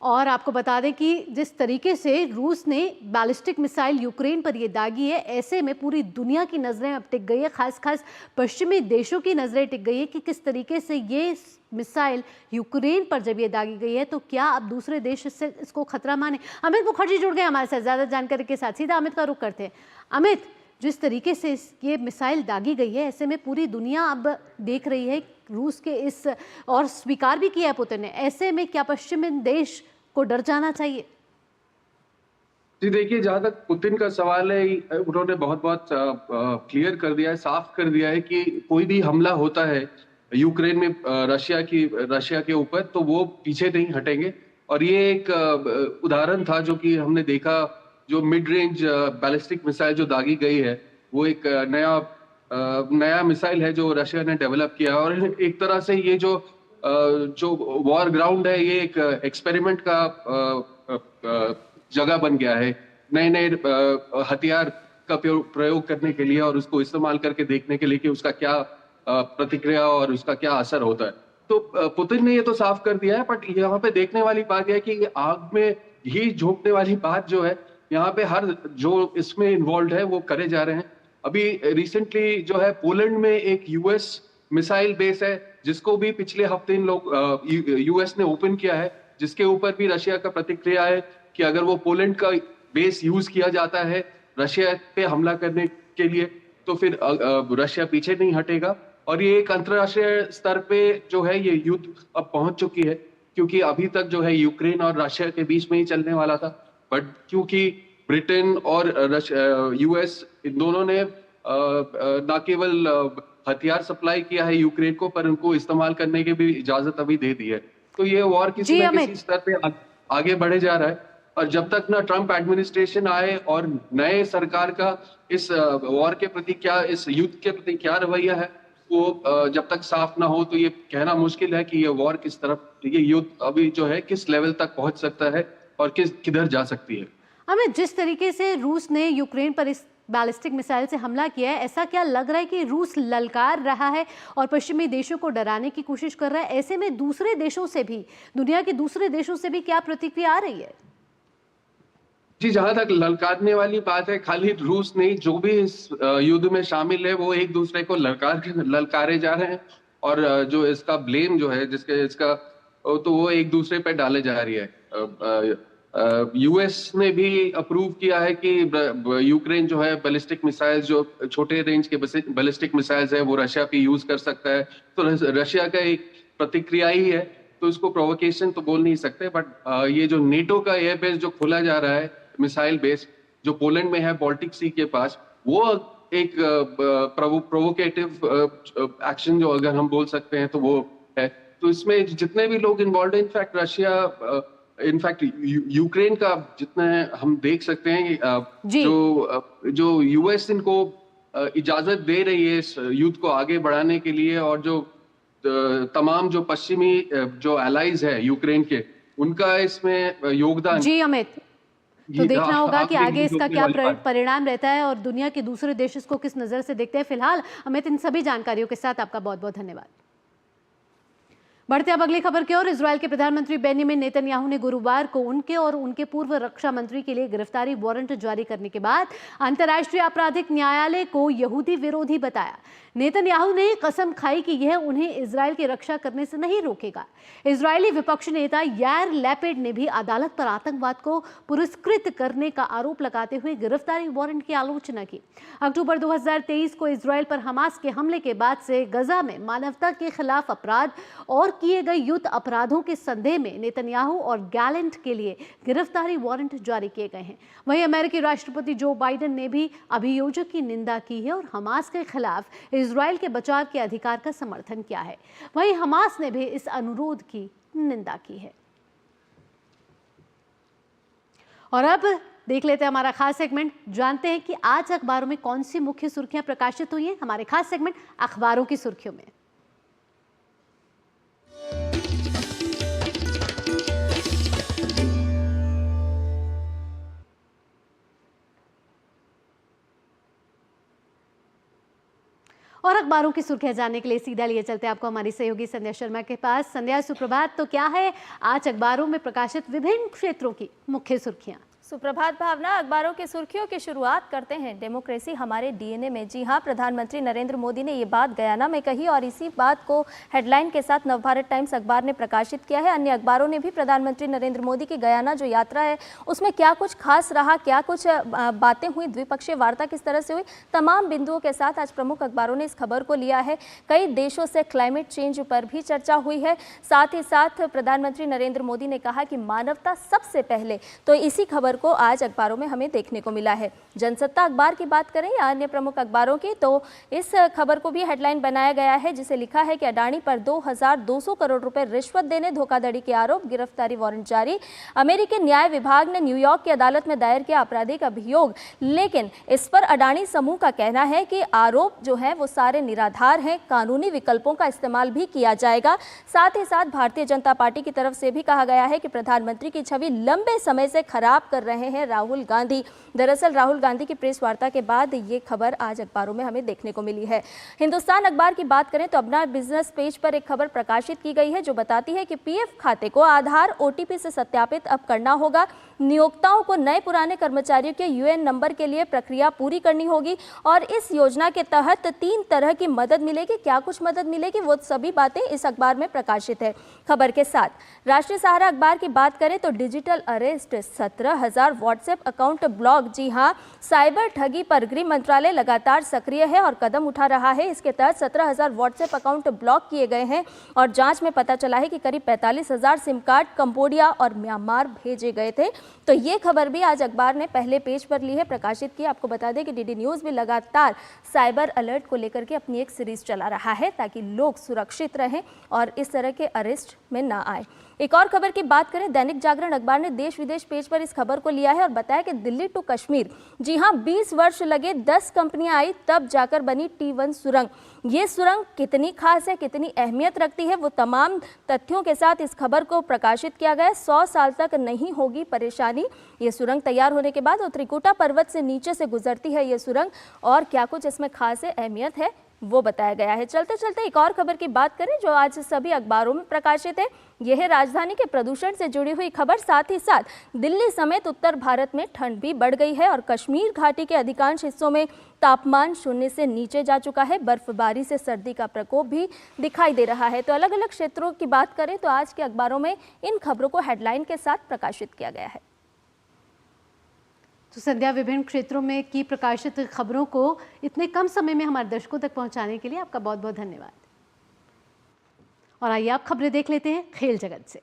और आपको बता दें कि जिस तरीके से रूस ने बैलिस्टिक मिसाइल यूक्रेन पर ये दागी है, ऐसे में पूरी दुनिया की नज़रें अब टिक गई है, खास पश्चिमी देशों की नज़रें टिक गई है कि किस तरीके से ये मिसाइल यूक्रेन पर जब ये दागी गई है तो क्या अब दूसरे देश इसको खतरा माने। अमित मुखर्जी जुड़ गए हमारे साथ ज़्यादा जानकारी के साथ। सीधा अमित का रुख करते हैं। अमित, जिस तरीके से ये मिसाइल दागी गई है, ऐसे में पूरी दुनिया अब देख रही है रूस के इस, और स्वीकार भी किया है पुतिन ने, ऐसे में क्या पश्चिमी देश को डर जाना चाहिए? जी देखिए, जहां तक पुतिन का सवाल है, उन्होंने बहुत क्लियर कर दिया है, साफ कर दिया है कि कोई भी हमला होता है यूक्रेन में रशिया के ऊपर तो वो पीछे नहीं हटेंगे। और ये एक उदाहरण था जो कि हमने देखा, जो मिड रेंज बैलिस्टिक मिसाइल जो दागी गई है वो एक नया मिसाइल है जो रशिया ने डेवलप किया। और एक तरह से ये जो वॉर ग्राउंड है, ये एक एक्सपेरिमेंट का जगह बन गया है नए नए हथियार का प्रयोग करने के लिए और उसको इस्तेमाल करके देखने के लिए कि उसका क्या प्रतिक्रिया और उसका क्या असर होता है। तो पुतिन ने ये तो साफ कर दिया है, बट यहाँ पे देखने वाली बात यह है कि आग में घी झोंकने वाली बात जो है, यहाँ पे हर जो इसमें इन्वॉल्व है वो करे जा रहे हैं। अभी रिसेंटली जो है पोलैंड में एक यूएस मिसाइल बेस है जिसको भी पिछले हफ्ते इन लोग यूएस ने ओपन किया है, जिसके ऊपर भी रशिया का प्रतिक्रिया है कि अगर वो पोलैंड का बेस यूज किया जाता है रशिया पे हमला करने के लिए तो फिर रशिया पीछे नहीं हटेगा। और ये एक अंतर्राष्ट्रीय स्तर पे जो है ये युद्ध अब पहुंच चुकी है, क्योंकि अभी तक जो है यूक्रेन और रशिया के बीच में ही चलने वाला था, बट क्योंकि ब्रिटेन और यूएस इन दोनों ने न केवल हथियार सप्लाई किया है यूक्रेन को, पर उनको इस्तेमाल करने की भी इजाजत अभी दे दी है। तो ये वॉर किसी न किसी स्तर पे आगे बढ़े जा रहा है। और जब तक ना ट्रंप एडमिनिस्ट्रेशन आए और नए सरकार का इस वॉर के प्रति क्या, इस युद्ध के प्रति क्या रवैया है, वो जब तक साफ ना हो तो ये कहना मुश्किल है कि ये वॉर किस तरफ, ये युद्ध अभी जो है किस लेवल तक पहुंच सकता है और किधर जा सकती है। अमित, जिस तरीके से रूस ने यूक्रेन पर इस बैलिस्टिक मिसाइल से हमला किया है, ऐसा क्या लग रहा है कि रूस ललकार रहा है और पश्चिमी देशों को डराने की कोशिश कर रहा है? ऐसे में दूसरे देशों से भी, दुनिया के दूसरे देशों से भी क्या प्रतिक्रिया आ रही है? जी, जहां तक ललकारने वाली बात है, खाली रूस नहीं, जो भी इस युद्ध में शामिल है वो एक दूसरे को ललकारे जा रहे हैं। और जो इसका ब्लेम जो है इसका तो वो एक दूसरे पे डाले जा रही है। यूएस ने भी अप्रूव किया है कि यूक्रेन जो है बैलिस्टिक मिसाइल, जो छोटे रेंज के बैलिस्टिक मिसाइल्स है वो रशिया पे यूज कर सकता है। तो रशिया का एक प्रतिक्रिया ही है, तो इसको प्रोवोकेशन तो बोल नहीं सकते, बट ये जो नेटो का एयर बेस जो खोला जा रहा है, मिसाइल बेस जो पोलैंड में है बाल्टिक सी के पास, वो एक प्रोवोकेटिव एक्शन जो अगर हम बोल सकते हैं तो वो है। तो इसमें जितने भी लोग इन्वॉल्व है, इनफैक्ट रशिया इनफैक्ट यूक्रेन का जितना हम देख सकते हैं जी। जो यूएस इनको इजाजत दे रही है इस युद्ध को आगे बढ़ाने के लिए, और जो तमाम जो पश्चिमी जो एलाइज है यूक्रेन के, उनका इसमें योगदान। जी अमित, तो देखना होगा कि आगे इसका क्या वाली परिणाम रहता है और दुनिया के दूसरे देश इसको किस नज़र से देखते हैं। फिलहाल अमित, इन सभी जानकारियों के साथ आपका बहुत बहुत धन्यवाद। बढ़ते अब अगली खबर की ओर। इजराइल के प्रधानमंत्री बेंजामिन नेतन्याहू ने गुरुवार को उनके और उनके पूर्व रक्षा मंत्री के लिए गिरफ्तारी वारंट जारी करने के बाद अंतर्राष्ट्रीय आपराधिक न्यायालय को यहूदी विरोधी बताया। नेतन्याहू ने कसम खाई कि यह उन्हें इजराइल की रक्षा करने से नहीं रोकेगा। इजरायली विपक्षी नेता यार लैपिड ने भी अदालत पर आतंकवाद को पुरस्कृत करने का आरोप लगाते हुए गिरफ्तारी वारंट की आलोचना की। अक्टूबर 2023 को इजराइल पर हमास के हमले के बाद से गजा में मानवता के खिलाफ अपराध और किए गए युद्ध अपराधों के संदेह में नेतन्याहू और गैलेंट के लिए गिरफ्तारी वारंट जारी किए गए हैं। वहीं अमेरिकी राष्ट्रपति जो बाइडेन ने भी अभियोजक की निंदा की है और हमास के खिलाफ इजराइल के बचाव के अधिकार का समर्थन किया है। वहीं हमास ने भी इस अनुरोध की निंदा की है। और अब देख लेते हैं हमारा खास सेगमेंट। जानते हैं कि आज अखबारों में कौन सी मुख्य सुर्खियां प्रकाशित हुई हैं। हमारे खास सेगमेंट अखबारों की सुर्खियों में। और अखबारों की सुर्खियां जानने के लिए सीधा लिए चलते हैं आपको हमारी सहयोगी संध्या शर्मा के पास। संध्या, सुप्रभात। तो क्या है आज अखबारों में प्रकाशित विभिन्न क्षेत्रों की मुख्य सुर्खियां? सुप्रभात भावना। अखबारों की सुर्खियों की शुरुआत करते हैं डेमोक्रेसी हमारे डीएनए में। जी हां, प्रधानमंत्री नरेंद्र मोदी ने ये बात गयाना में कही और इसी बात को हेडलाइन के साथ नवभारत टाइम्स अखबार ने प्रकाशित किया है। अन्य अखबारों ने भी प्रधानमंत्री नरेंद्र मोदी की गयाना जो यात्रा है उसमें क्या कुछ खास रहा, क्या कुछ बातें हुई, द्विपक्षीय वार्ता किस तरह से हुई, तमाम बिंदुओं के साथ आज प्रमुख अखबारों ने इस खबर को लिया है। कई देशों से क्लाइमेट चेंज पर भी चर्चा हुई है। साथ ही साथ प्रधानमंत्री नरेंद्र मोदी ने कहा कि मानवता सबसे पहले, तो इसी खबर को आज अखबारों में हमें देखने को मिला है। जनसत्ता अखबार की बात करें या अन्य प्रमुख अखबारों की, तो इस खबर को भी हेडलाइन बनाया गया है जिसे लिखा है कि अडानी पर 2200 करोड़ रुपए रिश्वत देने धोखाधड़ी के आरोप, गिरफ्तारी वारंट जारी। अमेरिकी न्याय विभाग ने न्यूयॉर्क की अदालत में दायर किया आपराधिक अभियोग, लेकिन इस पर अडानी समूह का कहना है कि आरोप जो है वो सारे निराधार हैं, कानूनी विकल्पों का इस्तेमाल भी किया जाएगा। साथ ही साथ भारतीय जनता पार्टी की तरफ से भी कहा गया है कि प्रधानमंत्री की छवि लंबे समय से खराब कर रहे हैं राहुल गांधी। दरअसल राहुल गांधी की प्रेस वार्ता के बाद ये खबर आज अखबारों में हमें देखने को मिली है। हिंदुस्तान अखबार की बात करें तो अपना बिजनेस पेज पर एक खबर प्रकाशित की गई है जो बताती है कि पीएफ खाते को आधार ओटीपी से सत्यापित अब करना होगा। नियोक्ताओं को नए पुराने कर्मचारियों के यूएन नंबर के लिए प्रक्रिया पूरी करनी होगी और इस योजना के तहत 3 तरह की मदद मिलेगी। क्या कुछ मदद मिलेगी वो सभी बातें इस अखबार में प्रकाशित है। खबर के साथ राष्ट्रीय सहारा अखबार की बात करें तो digital arrest, 17,000 WhatsApp account block. जी हां, साइबर ठगी पर गृह मंत्रालय लगातार सक्रिय है और कदम उठा रहा है। इसके तहत 17,000 व्हाट्सएप अकाउंट ब्लॉक किए गए हैं और जांच में पता चला है कि करीब 45,000 सिम कार्ड कंबोडिया और म्यांमार भेजे गए थे। तो ये खबर भी आज अखबार ने पहले पेज पर ली है, प्रकाशित की। आपको बता दें कि डीडी न्यूज़ भी लगातार साइबर अलर्ट को लेकर के अपनी एक सीरीज चला रहा है ताकि लोग सुरक्षित रहें और इस तरह के अरेस्ट में ना आए। एक और खबर की बात करें, दैनिक जागरण अखबार ने देश विदेश पेज पर इस खबर को लिया है और बताया कि दिल्ली टू कश्मीर, जी हां, 20 वर्ष लगे, 10 कंपनियां आई तब जाकर बनी T1 सुरंग। ये सुरंग कितनी खास है, कितनी अहमियत रखती है, वो तमाम तथ्यों के साथ इस खबर को प्रकाशित किया गया है। 100 साल तक नहीं होगी परेशानी। ये सुरंग तैयार होने के बाद वो त्रिकुटा पर्वत से नीचे से गुजरती है ये सुरंग और क्या कुछ इसमें खास है, अहमियत है, वो बताया गया है। चलते चलते एक और खबर की बात करें जो आज सभी अखबारों में प्रकाशित है। यह है राजधानी के प्रदूषण से जुड़ी हुई खबर। साथ ही साथ दिल्ली समेत उत्तर भारत में ठंड भी बढ़ गई है और कश्मीर घाटी के अधिकांश हिस्सों में तापमान 0 से नीचे जा चुका है। बर्फबारी से सर्दी का प्रकोप भी दिखाई दे रहा है। तो अलग अलग क्षेत्रों की बात करें तो आज के अखबारों में इन खबरों को हेडलाइन के साथ प्रकाशित किया गया है। तो संध्या, विभिन्न क्षेत्रों में की प्रकाशित खबरों को इतने कम समय में हमारे दर्शकों तक पहुंचाने के लिए आपका बहुत बहुत धन्यवाद। और आइए आप खबरें देख लेते हैं खेल जगत से।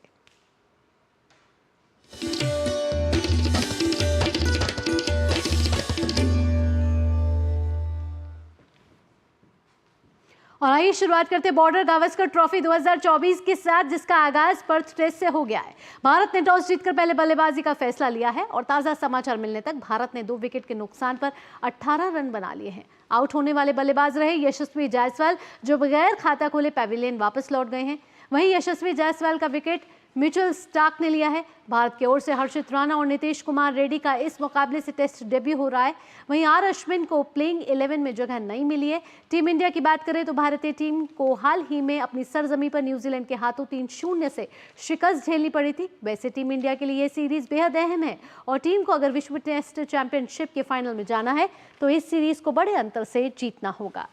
और आइए शुरुआत करते हैं बॉर्डर गावस्कर ट्रॉफी 2024 के साथ, जिसका आगाज पर्थ टेस्ट से हो गया है। भारत ने टॉस जीतकर पहले बल्लेबाजी का फैसला लिया है और ताजा समाचार मिलने तक भारत ने 2 विकेट के नुकसान पर 18 रन बना लिए हैं। आउट होने वाले बल्लेबाज रहे यशस्वी जायसवाल, जो बगैर खाता खोले पैविलियन वापस लौट गए हैं। वहीं यशस्वी जायसवाल का विकेट मिचेल स्टार्क ने लिया है। भारत की ओर से हर्षित राणा और नीतीश कुमार रेड्डी का इस मुकाबले से टेस्ट डेब्यू हो रहा है। वहीं आर अश्विन को प्लेइंग 11 में जगह नहीं मिली है। टीम इंडिया की बात करें तो भारतीय टीम को हाल ही में अपनी सरजमी पर न्यूजीलैंड के हाथों 3-0 से शिकस्त झेलनी पड़ी थी। वैसे टीम इंडिया के लिए ये सीरीज बेहद अहम है और टीम को अगर विश्व टेस्ट चैंपियनशिप के फाइनल में जाना है तो इस सीरीज को बड़े अंतर से जीतना होगा।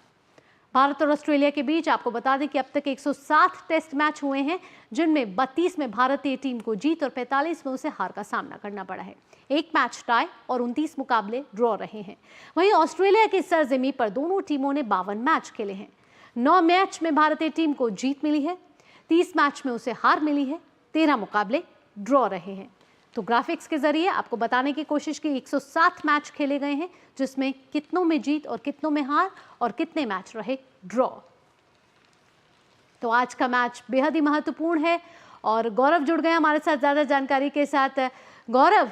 भारत और ऑस्ट्रेलिया के बीच आपको बता दें कि अब तक 107 टेस्ट मैच हुए हैं, जिनमें 32 में भारतीय टीम को जीत और 45 में उसे हार का सामना करना पड़ा है। 1 मैच टाई और 29 मुकाबले ड्रॉ रहे हैं। वहीं ऑस्ट्रेलिया की सरजमी पर दोनों टीमों ने 52 मैच खेले हैं। 9 मैच में भारतीय टीम को जीत मिली है, 30 मैच में उसे हार मिली है, 13 मुकाबले ड्रॉ रहे हैं। तो ग्राफिक्स के जरिए आपको बताने की कोशिश की 107 मैच खेले गए हैं, जिसमें कितनों में जीत और कितनों में हार और कितने मैच रहे ड्रॉ। तो आज का मैच बेहद ही महत्वपूर्ण है और गौरव जुड़ गए हमारे साथ ज़्यादा जानकारी के साथ। गौरव,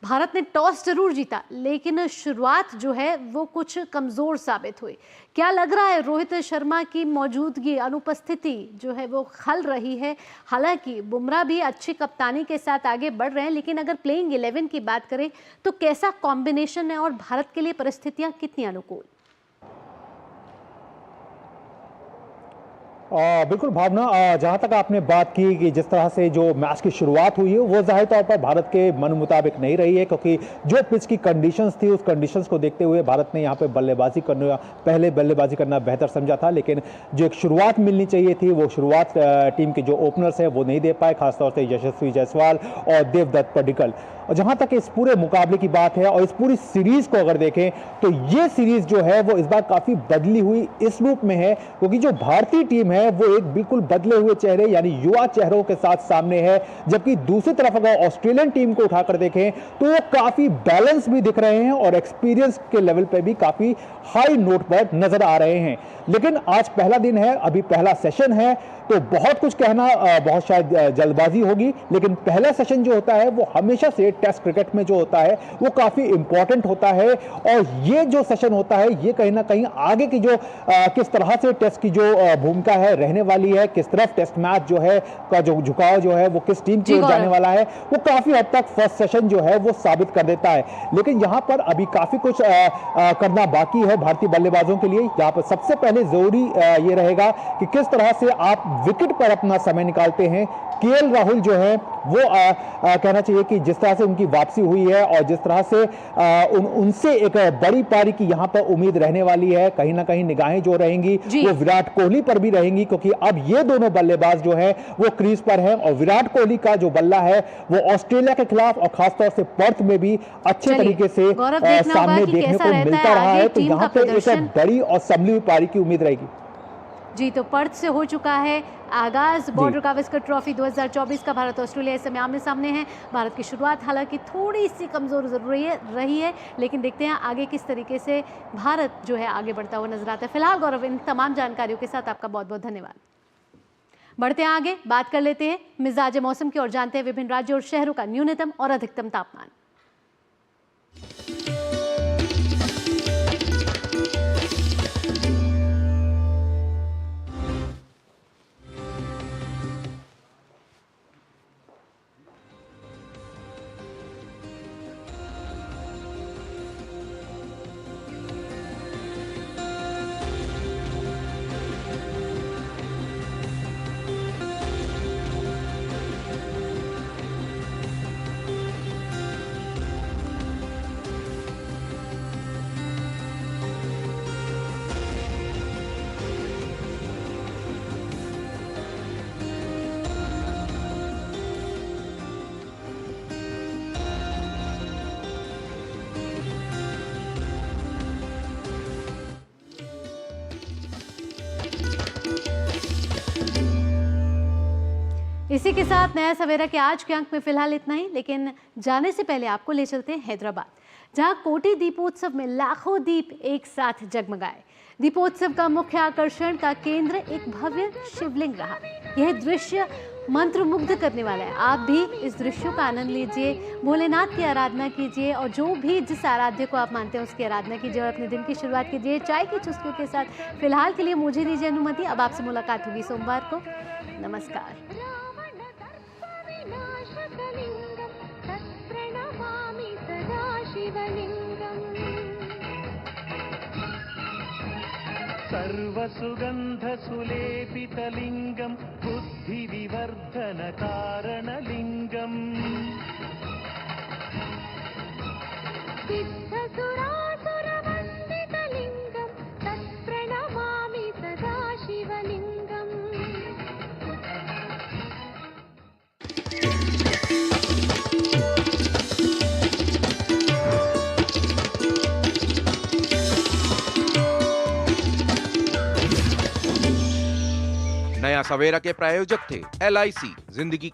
भारत ने टॉस जरूर जीता, लेकिन शुरुआत जो है वो कुछ कमज़ोर साबित हुई। क्या लग रहा है रोहित शर्मा की मौजूदगी, अनुपस्थिति जो है वो खल रही है? हालांकि बुमराह भी अच्छी कप्तानी के साथ आगे बढ़ रहे हैं, लेकिन अगर प्लेइंग 11 की बात करें तो कैसा कॉम्बिनेशन है और भारत के लिए परिस्थितियां कितनी अनुकूल? बिल्कुल भावना, जहाँ तक आपने बात की कि जिस तरह से जो मैच की शुरुआत हुई है वो जाहिर तौर पर भारत के मन मुताबिक नहीं रही है, क्योंकि जो पिच की कंडीशंस थी उस कंडीशंस को देखते हुए भारत ने यहाँ पे पहले बल्लेबाजी करना बेहतर समझा था। लेकिन जो एक शुरुआत मिलनी चाहिए थी वो शुरुआत टीम के जो ओपनर्स हैं वो नहीं दे पाए, खासतौर से यशस्वी जायसवाल और देवदत्त पडिक्कल। और जहाँ तक इस पूरे मुकाबले की बात है और इस पूरी सीरीज को अगर देखें तो ये सीरीज जो है वो इस बार काफ़ी बदली हुई इस रूप में है, क्योंकि जो भारतीय टीम है वो एक बिल्कुल बदले हुए चेहरे यानी युवा चेहरों के साथ सामने है, जबकि दूसरी तरफ अगर ऑस्ट्रेलियन टीम को उठाकर देखें तो वो काफ़ी बैलेंस भी दिख रहे हैं और एक्सपीरियंस के लेवल पर भी काफ़ी हाई नोट पर नजर आ रहे हैं। लेकिन आज पहला दिन है, अभी पहला सेशन है, तो बहुत कुछ कहना बहुत शायद जल्दबाजी होगी। लेकिन पहला सेशन जो होता है वो हमेशा से टेस्ट क्रिकेट में जो होता है वो काफ़ी इंपॉर्टेंट होता है और ये जो सेशन होता है ये कहीं ना कहीं आगे की जो किस तरह से टेस्ट की जो भूमिका है रहने वाली है, किस तरफ टेस्ट मैच जो है का जो झुकाव जो है वो किस टीम की ओर जाने वाला है, वो काफ़ी हद तक फर्स्ट सेशन जो है वो साबित कर देता है। लेकिन यहाँ पर अभी काफ़ी कुछ करना बाकी है भारतीय बल्लेबाजों के लिए। यहाँ पर सबसे पहले जरूरी ये रहेगा कि किस तरह से आप विकेट पर अपना समय निकालते हैं। केएल राहुल जो है वो कहना चाहिए कि जिस तरह से उनकी वापसी हुई है और जिस तरह से उनसे एक बड़ी पारी की यहाँ पर उम्मीद रहने वाली है, कहीं ना कहीं निगाहें जो रहेंगी वो विराट कोहली पर भी रहेंगी, क्योंकि अब ये दोनों बल्लेबाज जो है वो क्रीज पर हैं और विराट कोहली का जो बल्ला है वो ऑस्ट्रेलिया के खिलाफ और खासतौर से पर्थ में भी अच्छे तरीके से सामने देखने को मिलता रहा है। तो यहाँ पे एक बड़ी और संभली हुई पारी की उम्मीद रहेगी। जी, तो पर्थ से हो चुका है आगाज बॉर्डर गावस्कर ट्रॉफी 2024 का। भारत ऑस्ट्रेलिया इस समय आमने सामने है। भारत की शुरुआत हालांकि थोड़ी सी कमज़ोर जरूर रही है, लेकिन देखते हैं आगे किस तरीके से भारत जो है आगे बढ़ता हुआ नजर आता है। फिलहाल गौरव, इन तमाम जानकारियों के साथ आपका बहुत बहुत धन्यवाद। बढ़ते हैं आगे, बात कर लेते हैं मिजाज मौसम की और जानते हैं विभिन्न राज्यों और शहरों का न्यूनतम और अधिकतम तापमान। इसी के साथ नया सवेरा के आज के अंक में फिलहाल इतना ही, लेकिन जाने से पहले आपको ले चलते हैं हैदराबाद, जहां कोटी दीपोत्सव में लाखों दीप एक साथ जगमगाए। दीपोत्सव का मुख्य आकर्षण का केंद्र एक भव्य शिवलिंग रहा। यह दृश्य मंत्रमुग्ध करने वाला है। आप भी इस दृश्य का आनंद लीजिए, भोलेनाथ की आराधना कीजिए और जो भी जिस आराध्य को आप मानते हैं उसकी आराधना कीजिए और अपने दिन की शुरुआत कीजिए चाय की चुस्कियों के साथ। फिलहाल के लिए मुझे दीजिए अनुमति। अब आपसे मुलाकात होगी सोमवार को। नमस्कार। सर्वसुगन्धसुलेपितलिङ्गं बुद्धिविवर्धनकारणलिङ्गम् सिद्धसुरासुरवन्दितलिङ्गं तत्प्रणमामि सदा शिवलिङ्गम्। नया सवेरा के प्रायोजक थे LIC, जिंदगी